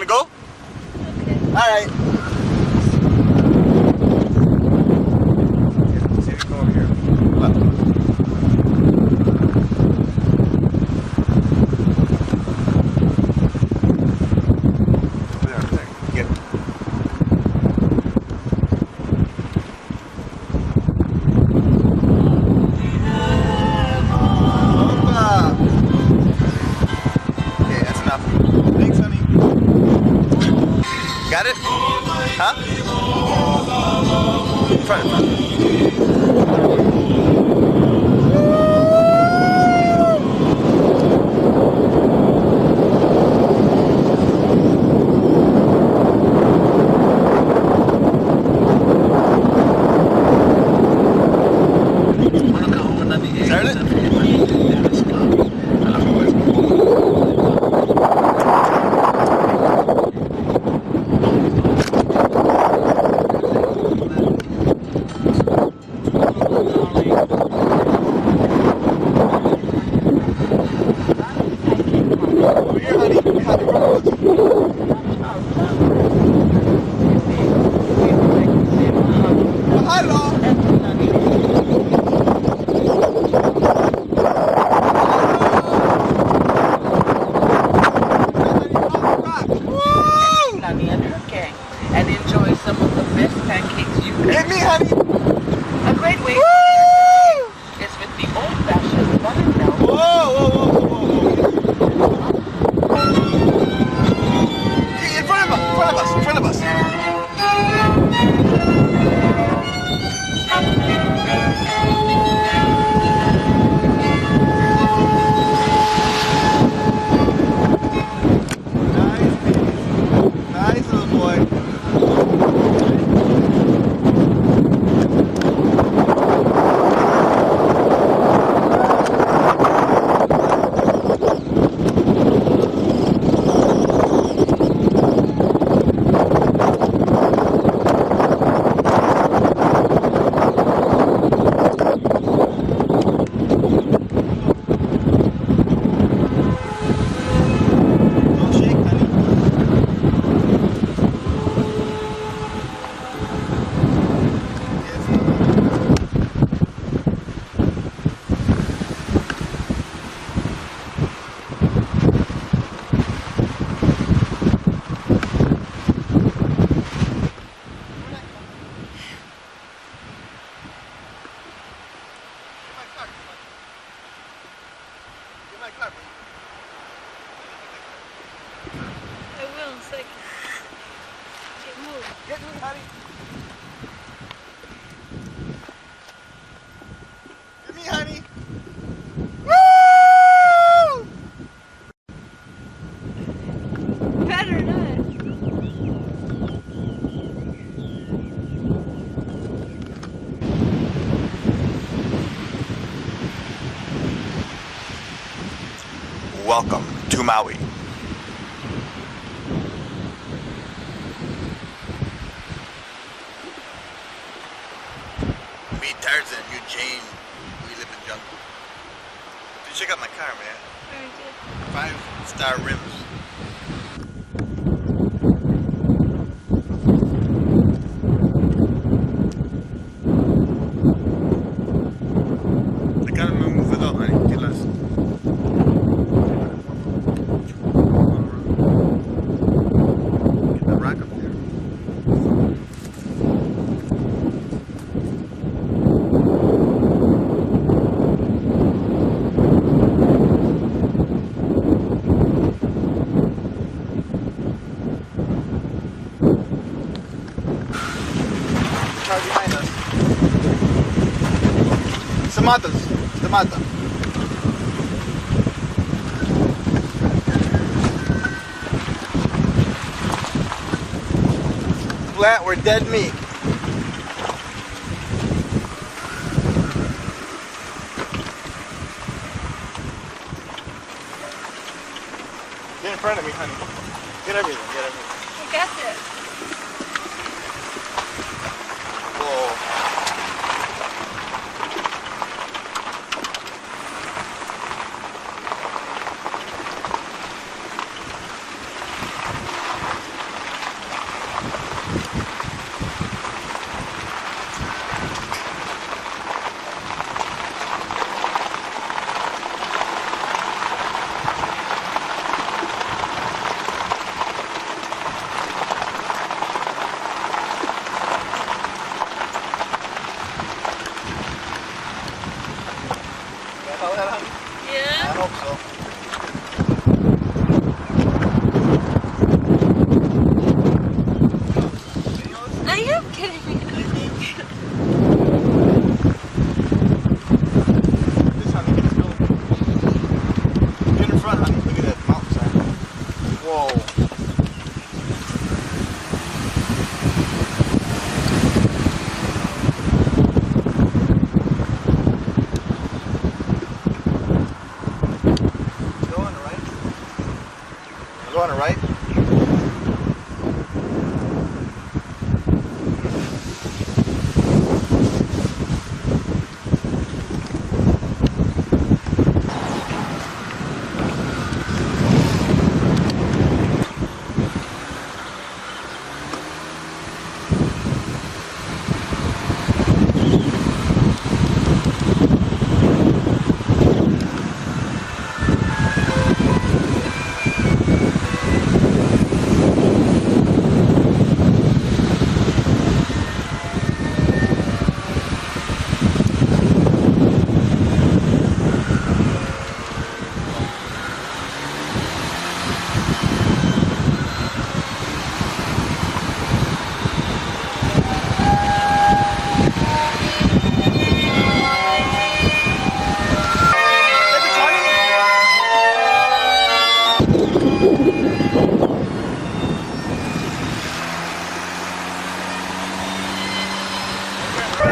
want to go? Okay. All right. See if you go over here. There. Get it. Okay, that's enough. Thanks, honey. Got it? Huh? Front. Started it? And enjoy some of the best pancakes you can. Hit me, honey. A great way is with the old-fashioned buttermilk. Whoa. In front of us. Nice little boy. I will in a second. Get moving. Get me, honey. Get me, honey. Woo! Better not. Welcome to Maui. Me, Patterson, you, Jane, we live in jungle. Dude, check out my car, man. Very good. 5-star rims. I gotta move it up, honey. Get less. Get that rack up there. Car behind us. Samata. Flat, we're dead meat. Get in front of me, honey. Get everything. I got this. Whoa. hope so. Are you kidding me? This honey, get this building. Get in front, honey. Look at that mountainside. Whoa. Go on the right. Go on the right.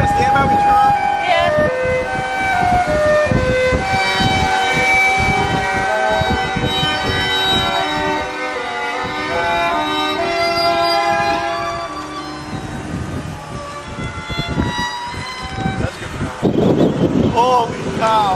Stand by, we turn off. That's good. Holy cow.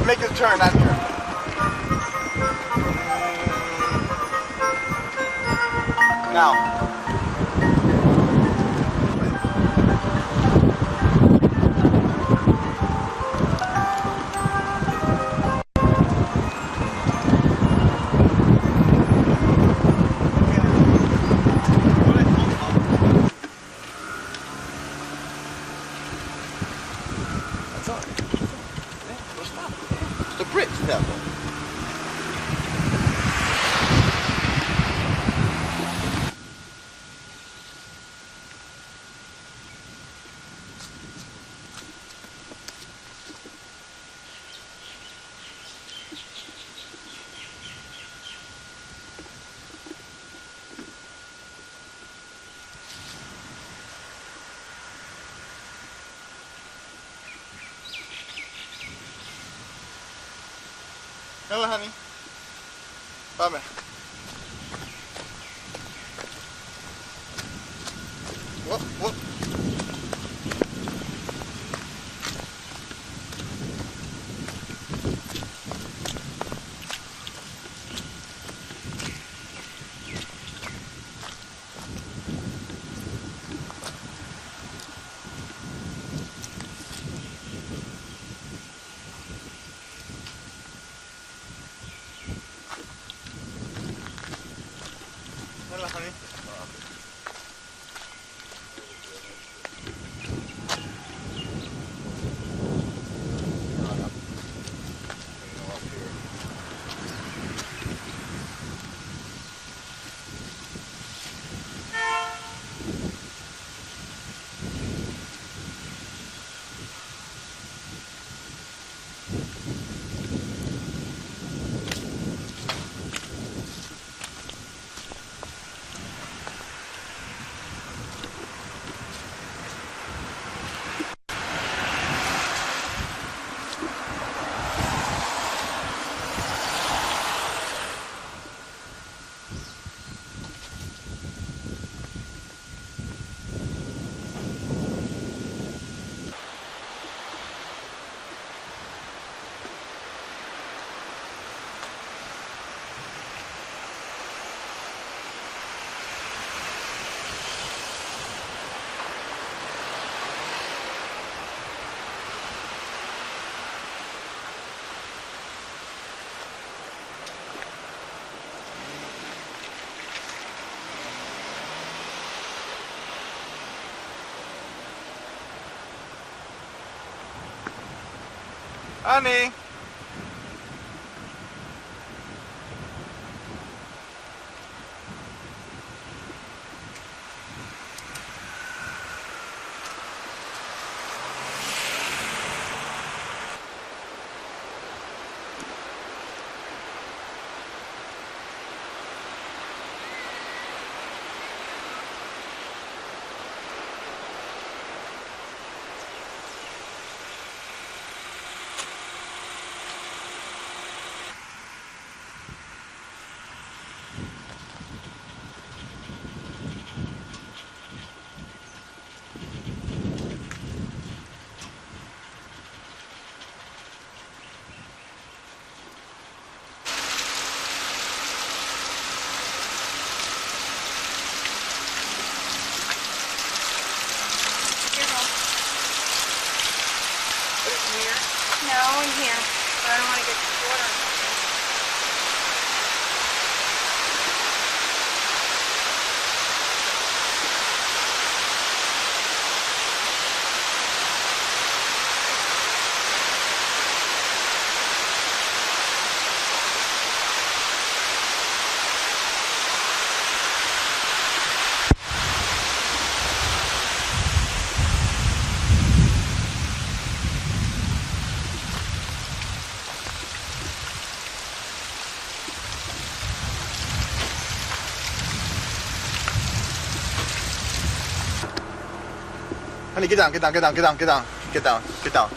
Make this turn, that turn. Now. That's all right. Go stop. The bridge, that one. Hello, honey. Bye-bye. Whoop, whoop. Honey. No, in here. But I don't want to get water on something. Honey, get down, get down, get down, get down, get down, get down, get down.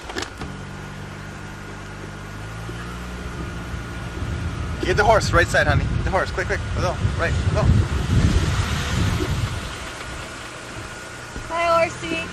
Get the horse, right side, honey. The horse, quick, quick. Go, right, go. Hi, horsey.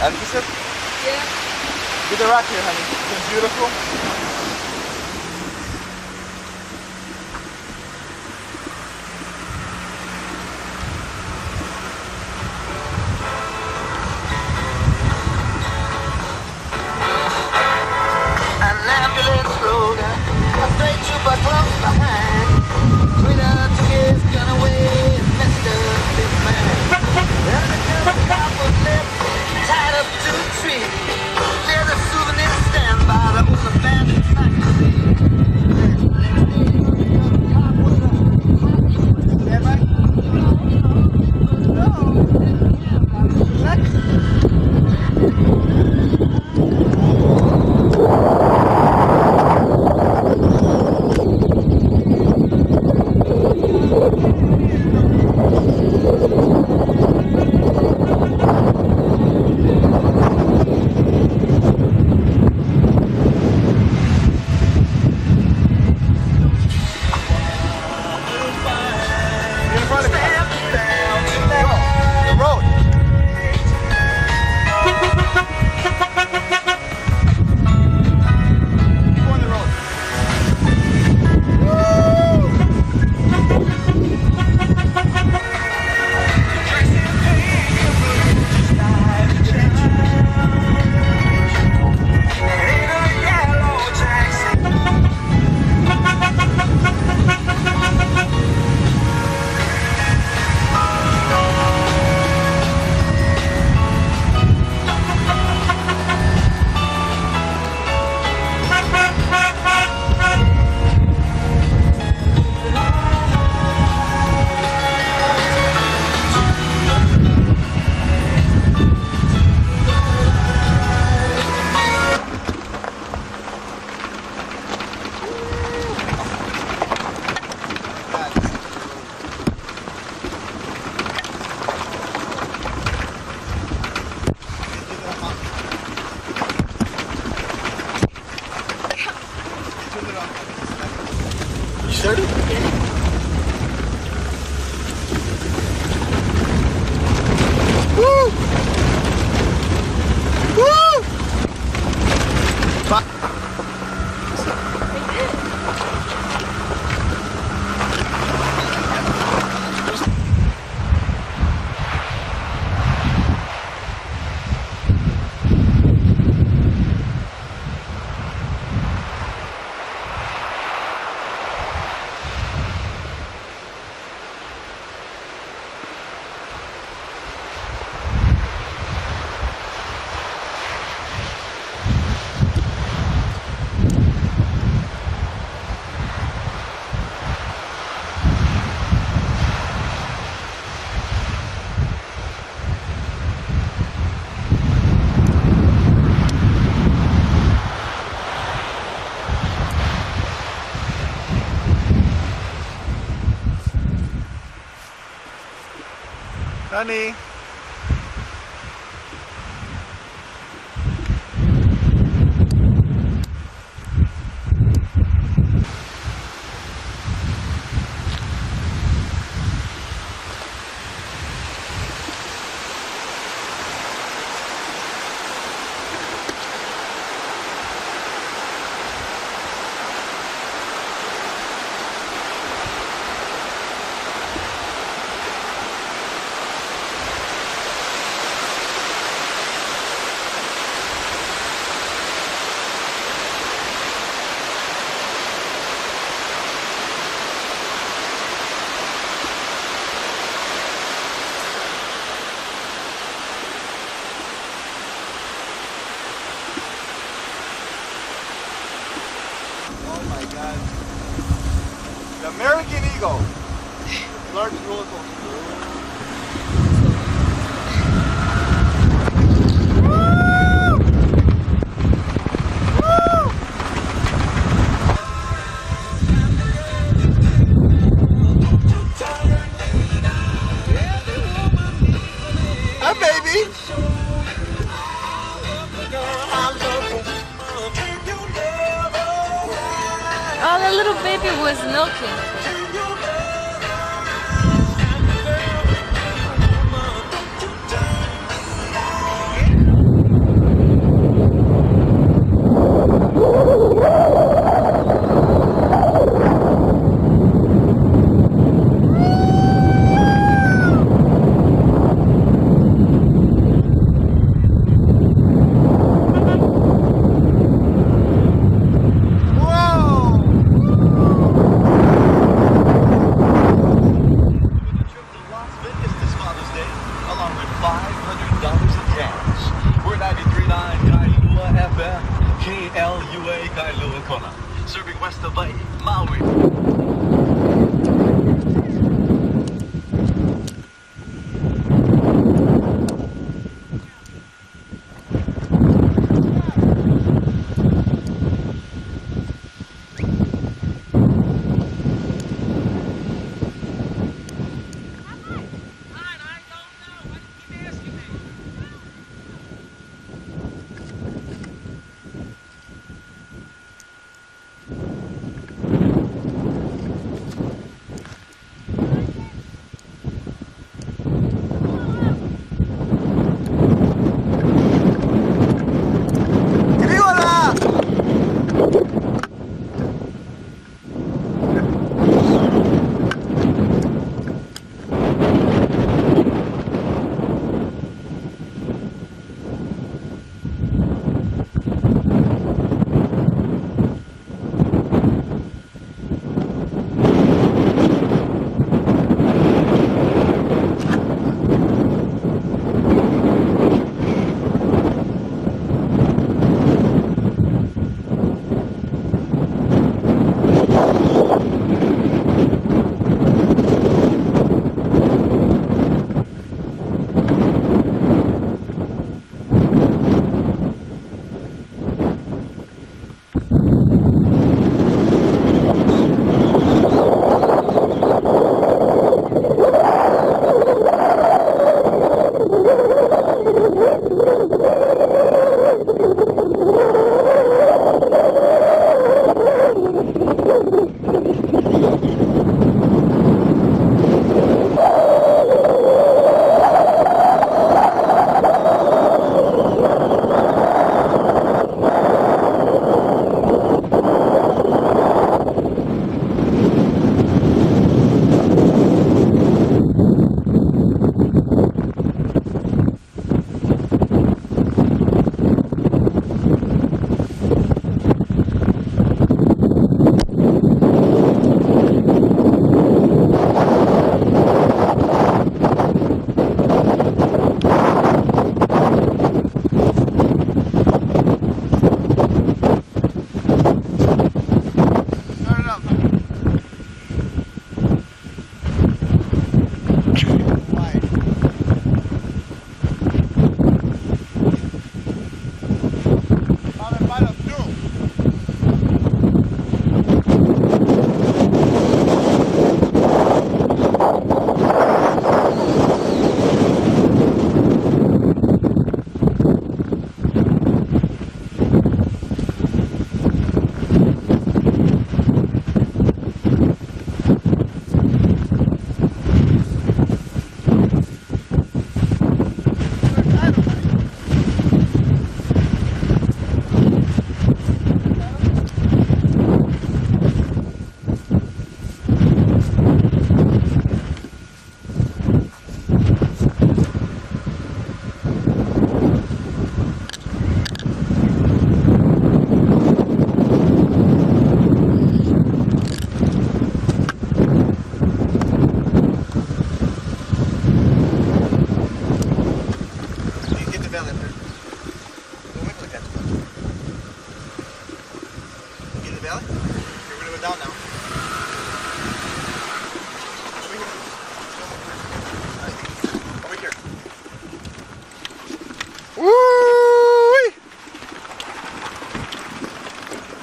And kiss it? Yeah. Get the rock here, honey. Isn't it beautiful? An ambulance rolled up, a straight trooper close behind. Twitter took his gun away and messed up his mind. And the good cop was left tied up to a tree. There's a souvenir stand by the old abandoned factory. Honey. The American Eagle. Largest roller coaster. Hi, baby. Oh, the little baby was milking. Father's Day, along with $500 in cash. We're 93.9 Kailua FM, KLUA Kailua Kona, serving west of Maui.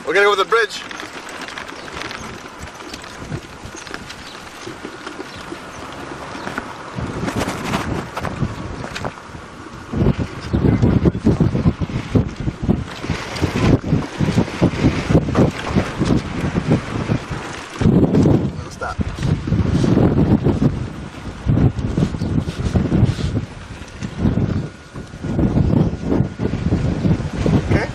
We're gonna go over the bridge. Stop. Okay.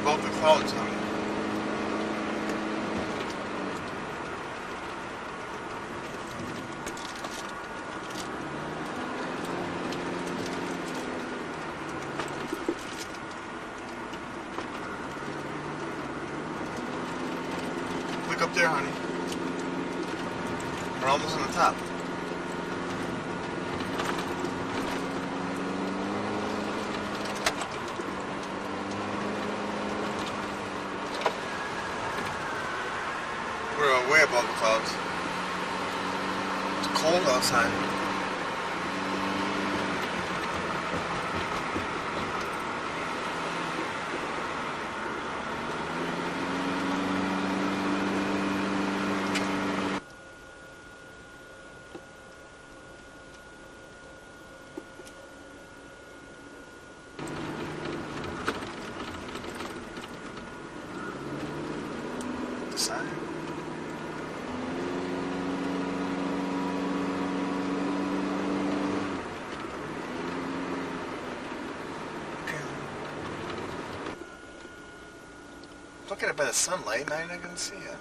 above the clouds, honey. Look up there, honey. We're almost on the top. We're way above the clouds. It's cold outside. Side. Look at it by the sunlight, now you're not going to see it.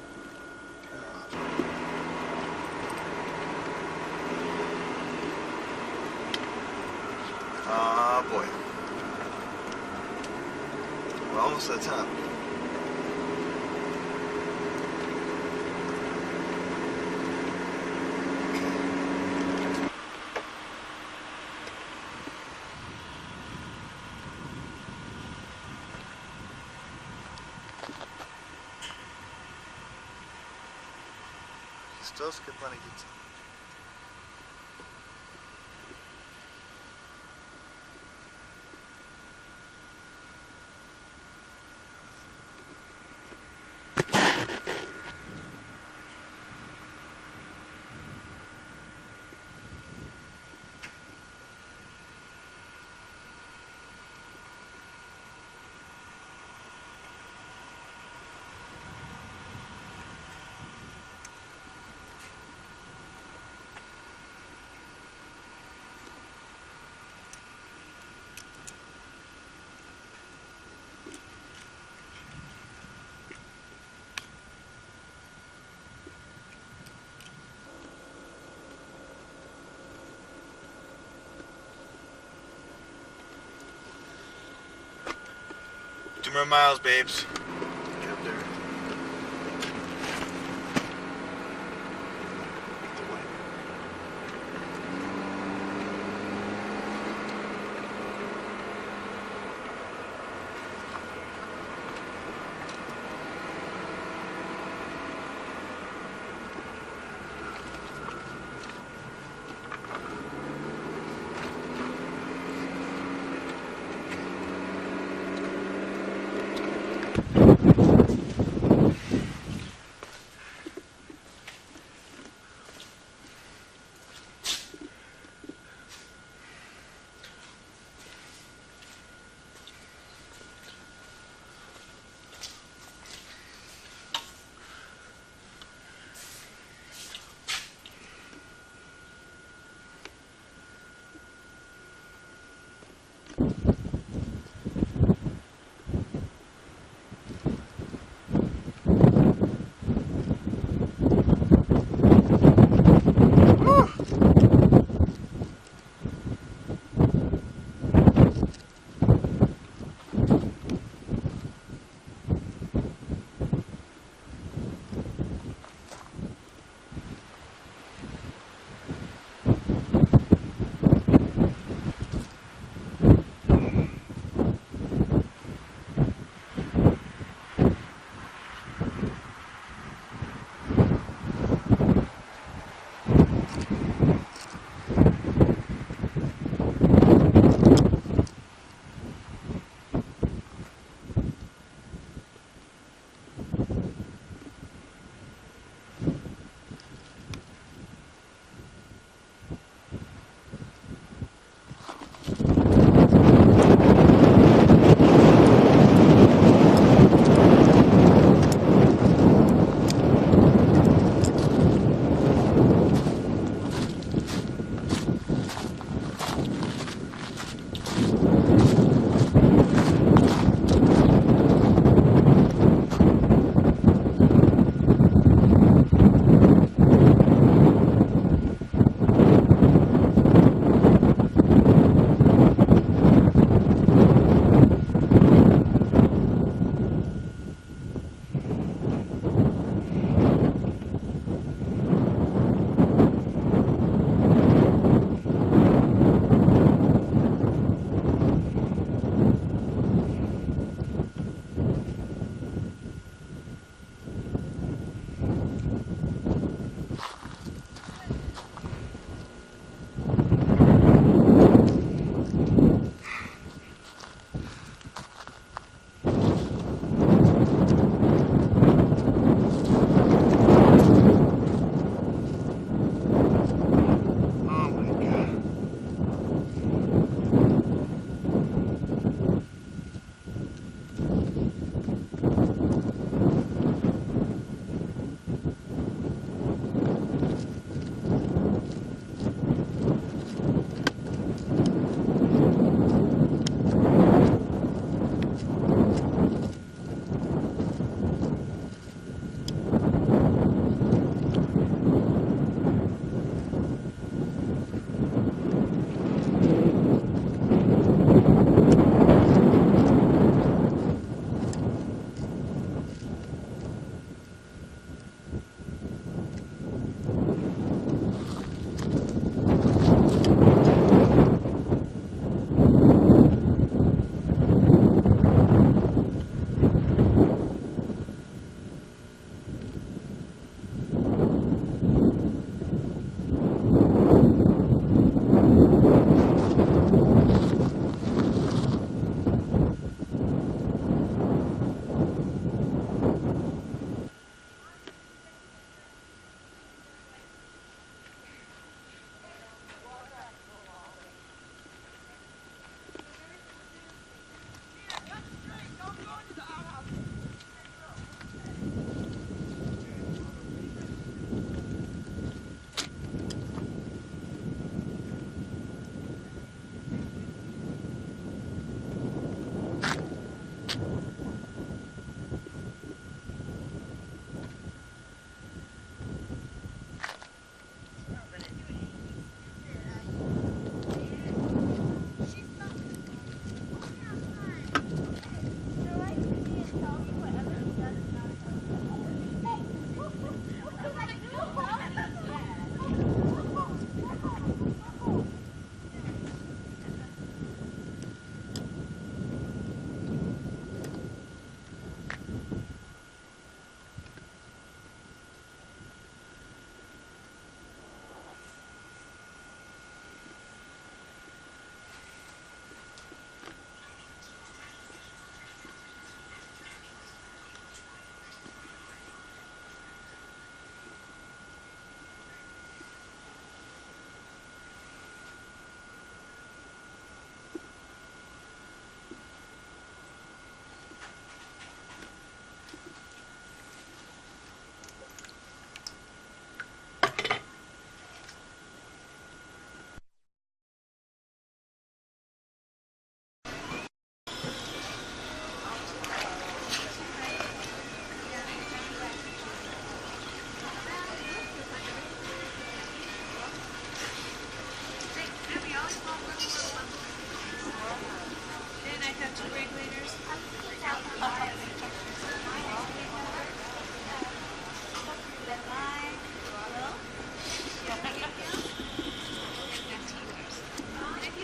Ah, boy. We're almost at the top. Still skip plenty of pizza. Two more miles, babes. Get up there.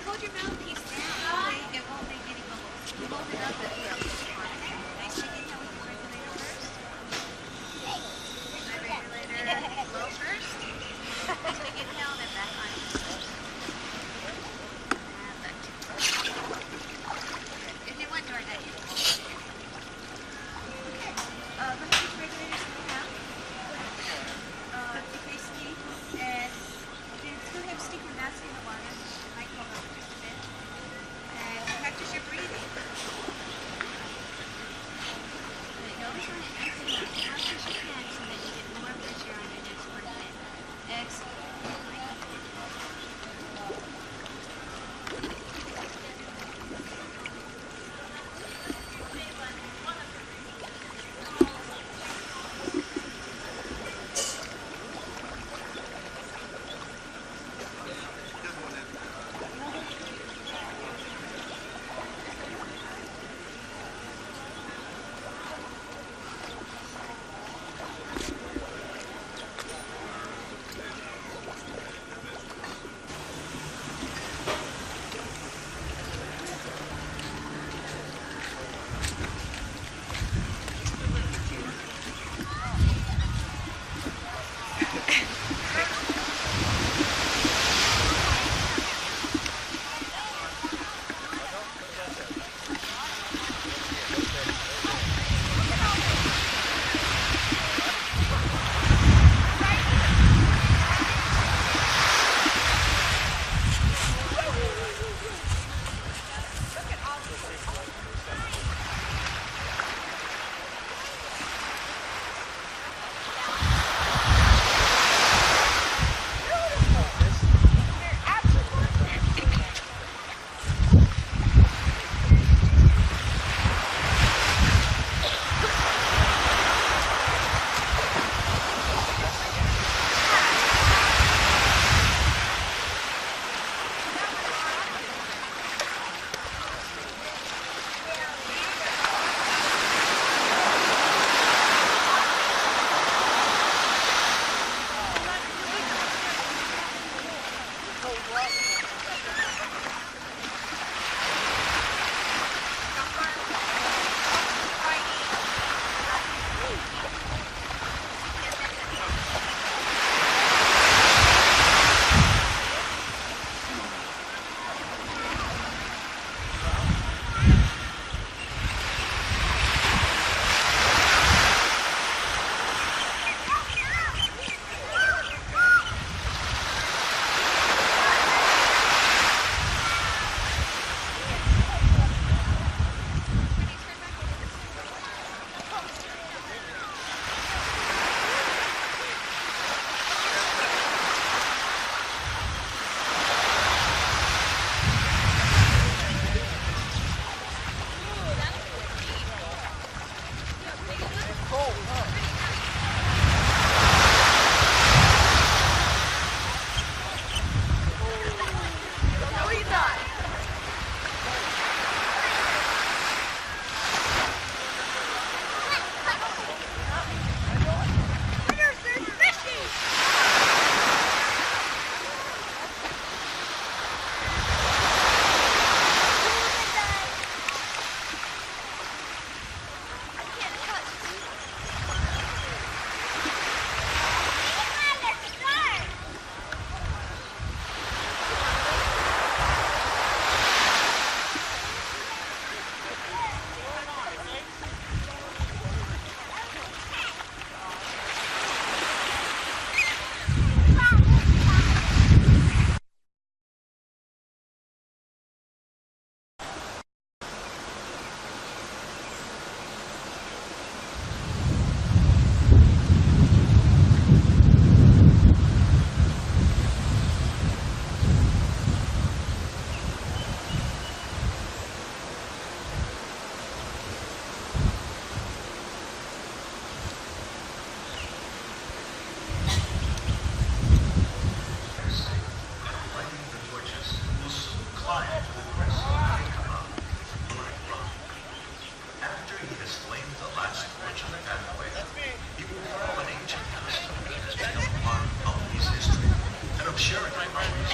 hold your mouthpiece down, okay? It won't make any bubbles. You hold it up and nice to inhale with the regulator first. The regulator low first. Big inhale, then back on. If you want door, that you let me get the regulators in the mouth. If they speak, and just go ahead and stick your mask in the water. It might come up just a bit. And practice your breathing. Notice when it comes in as fast as you can so that you get more pressure on your next part of it. Excellent.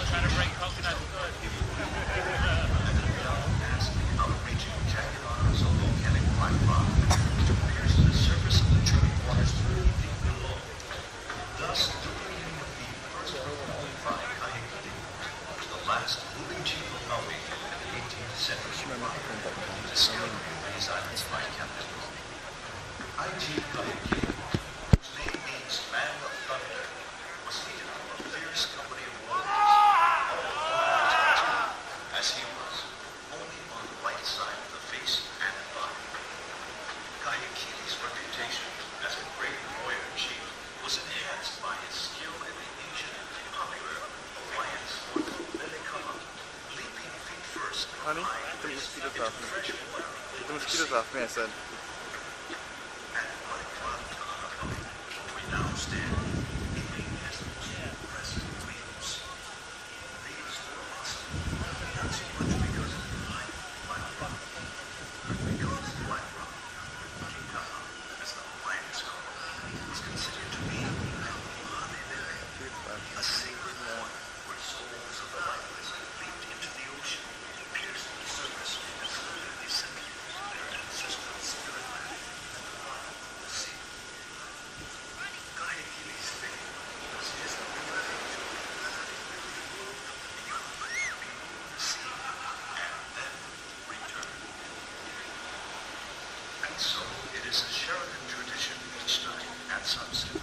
Trying to break coconut good. discovery of these islands by Captain I.G. Geikie, whose name means Man of Thunder, was leader of a fierce company of warriors, as he was only on the right side of the face and body. Geiki's reputation as a great warrior chief was enhanced by his skill in the ancient and popular alliance for Lilikama, leaping feet first. Honey, get the mosquitoes off me. Get the mosquitoes off me, I said. We now stand aiming as the most impressive wheels. These were awesome, not so much because of the height of Black Rock, but because Black Rock, Kitaha, as the Hawaiians call it, was considered to be a sacred water where souls of the lifeless leaped into the ocean, pierced the surface, and slowly descended to their ancestral spirit land at the bottom of the sea. Geiki's fame was his ability to the sea and then return. And so it is a Sheridan tradition each night at sunset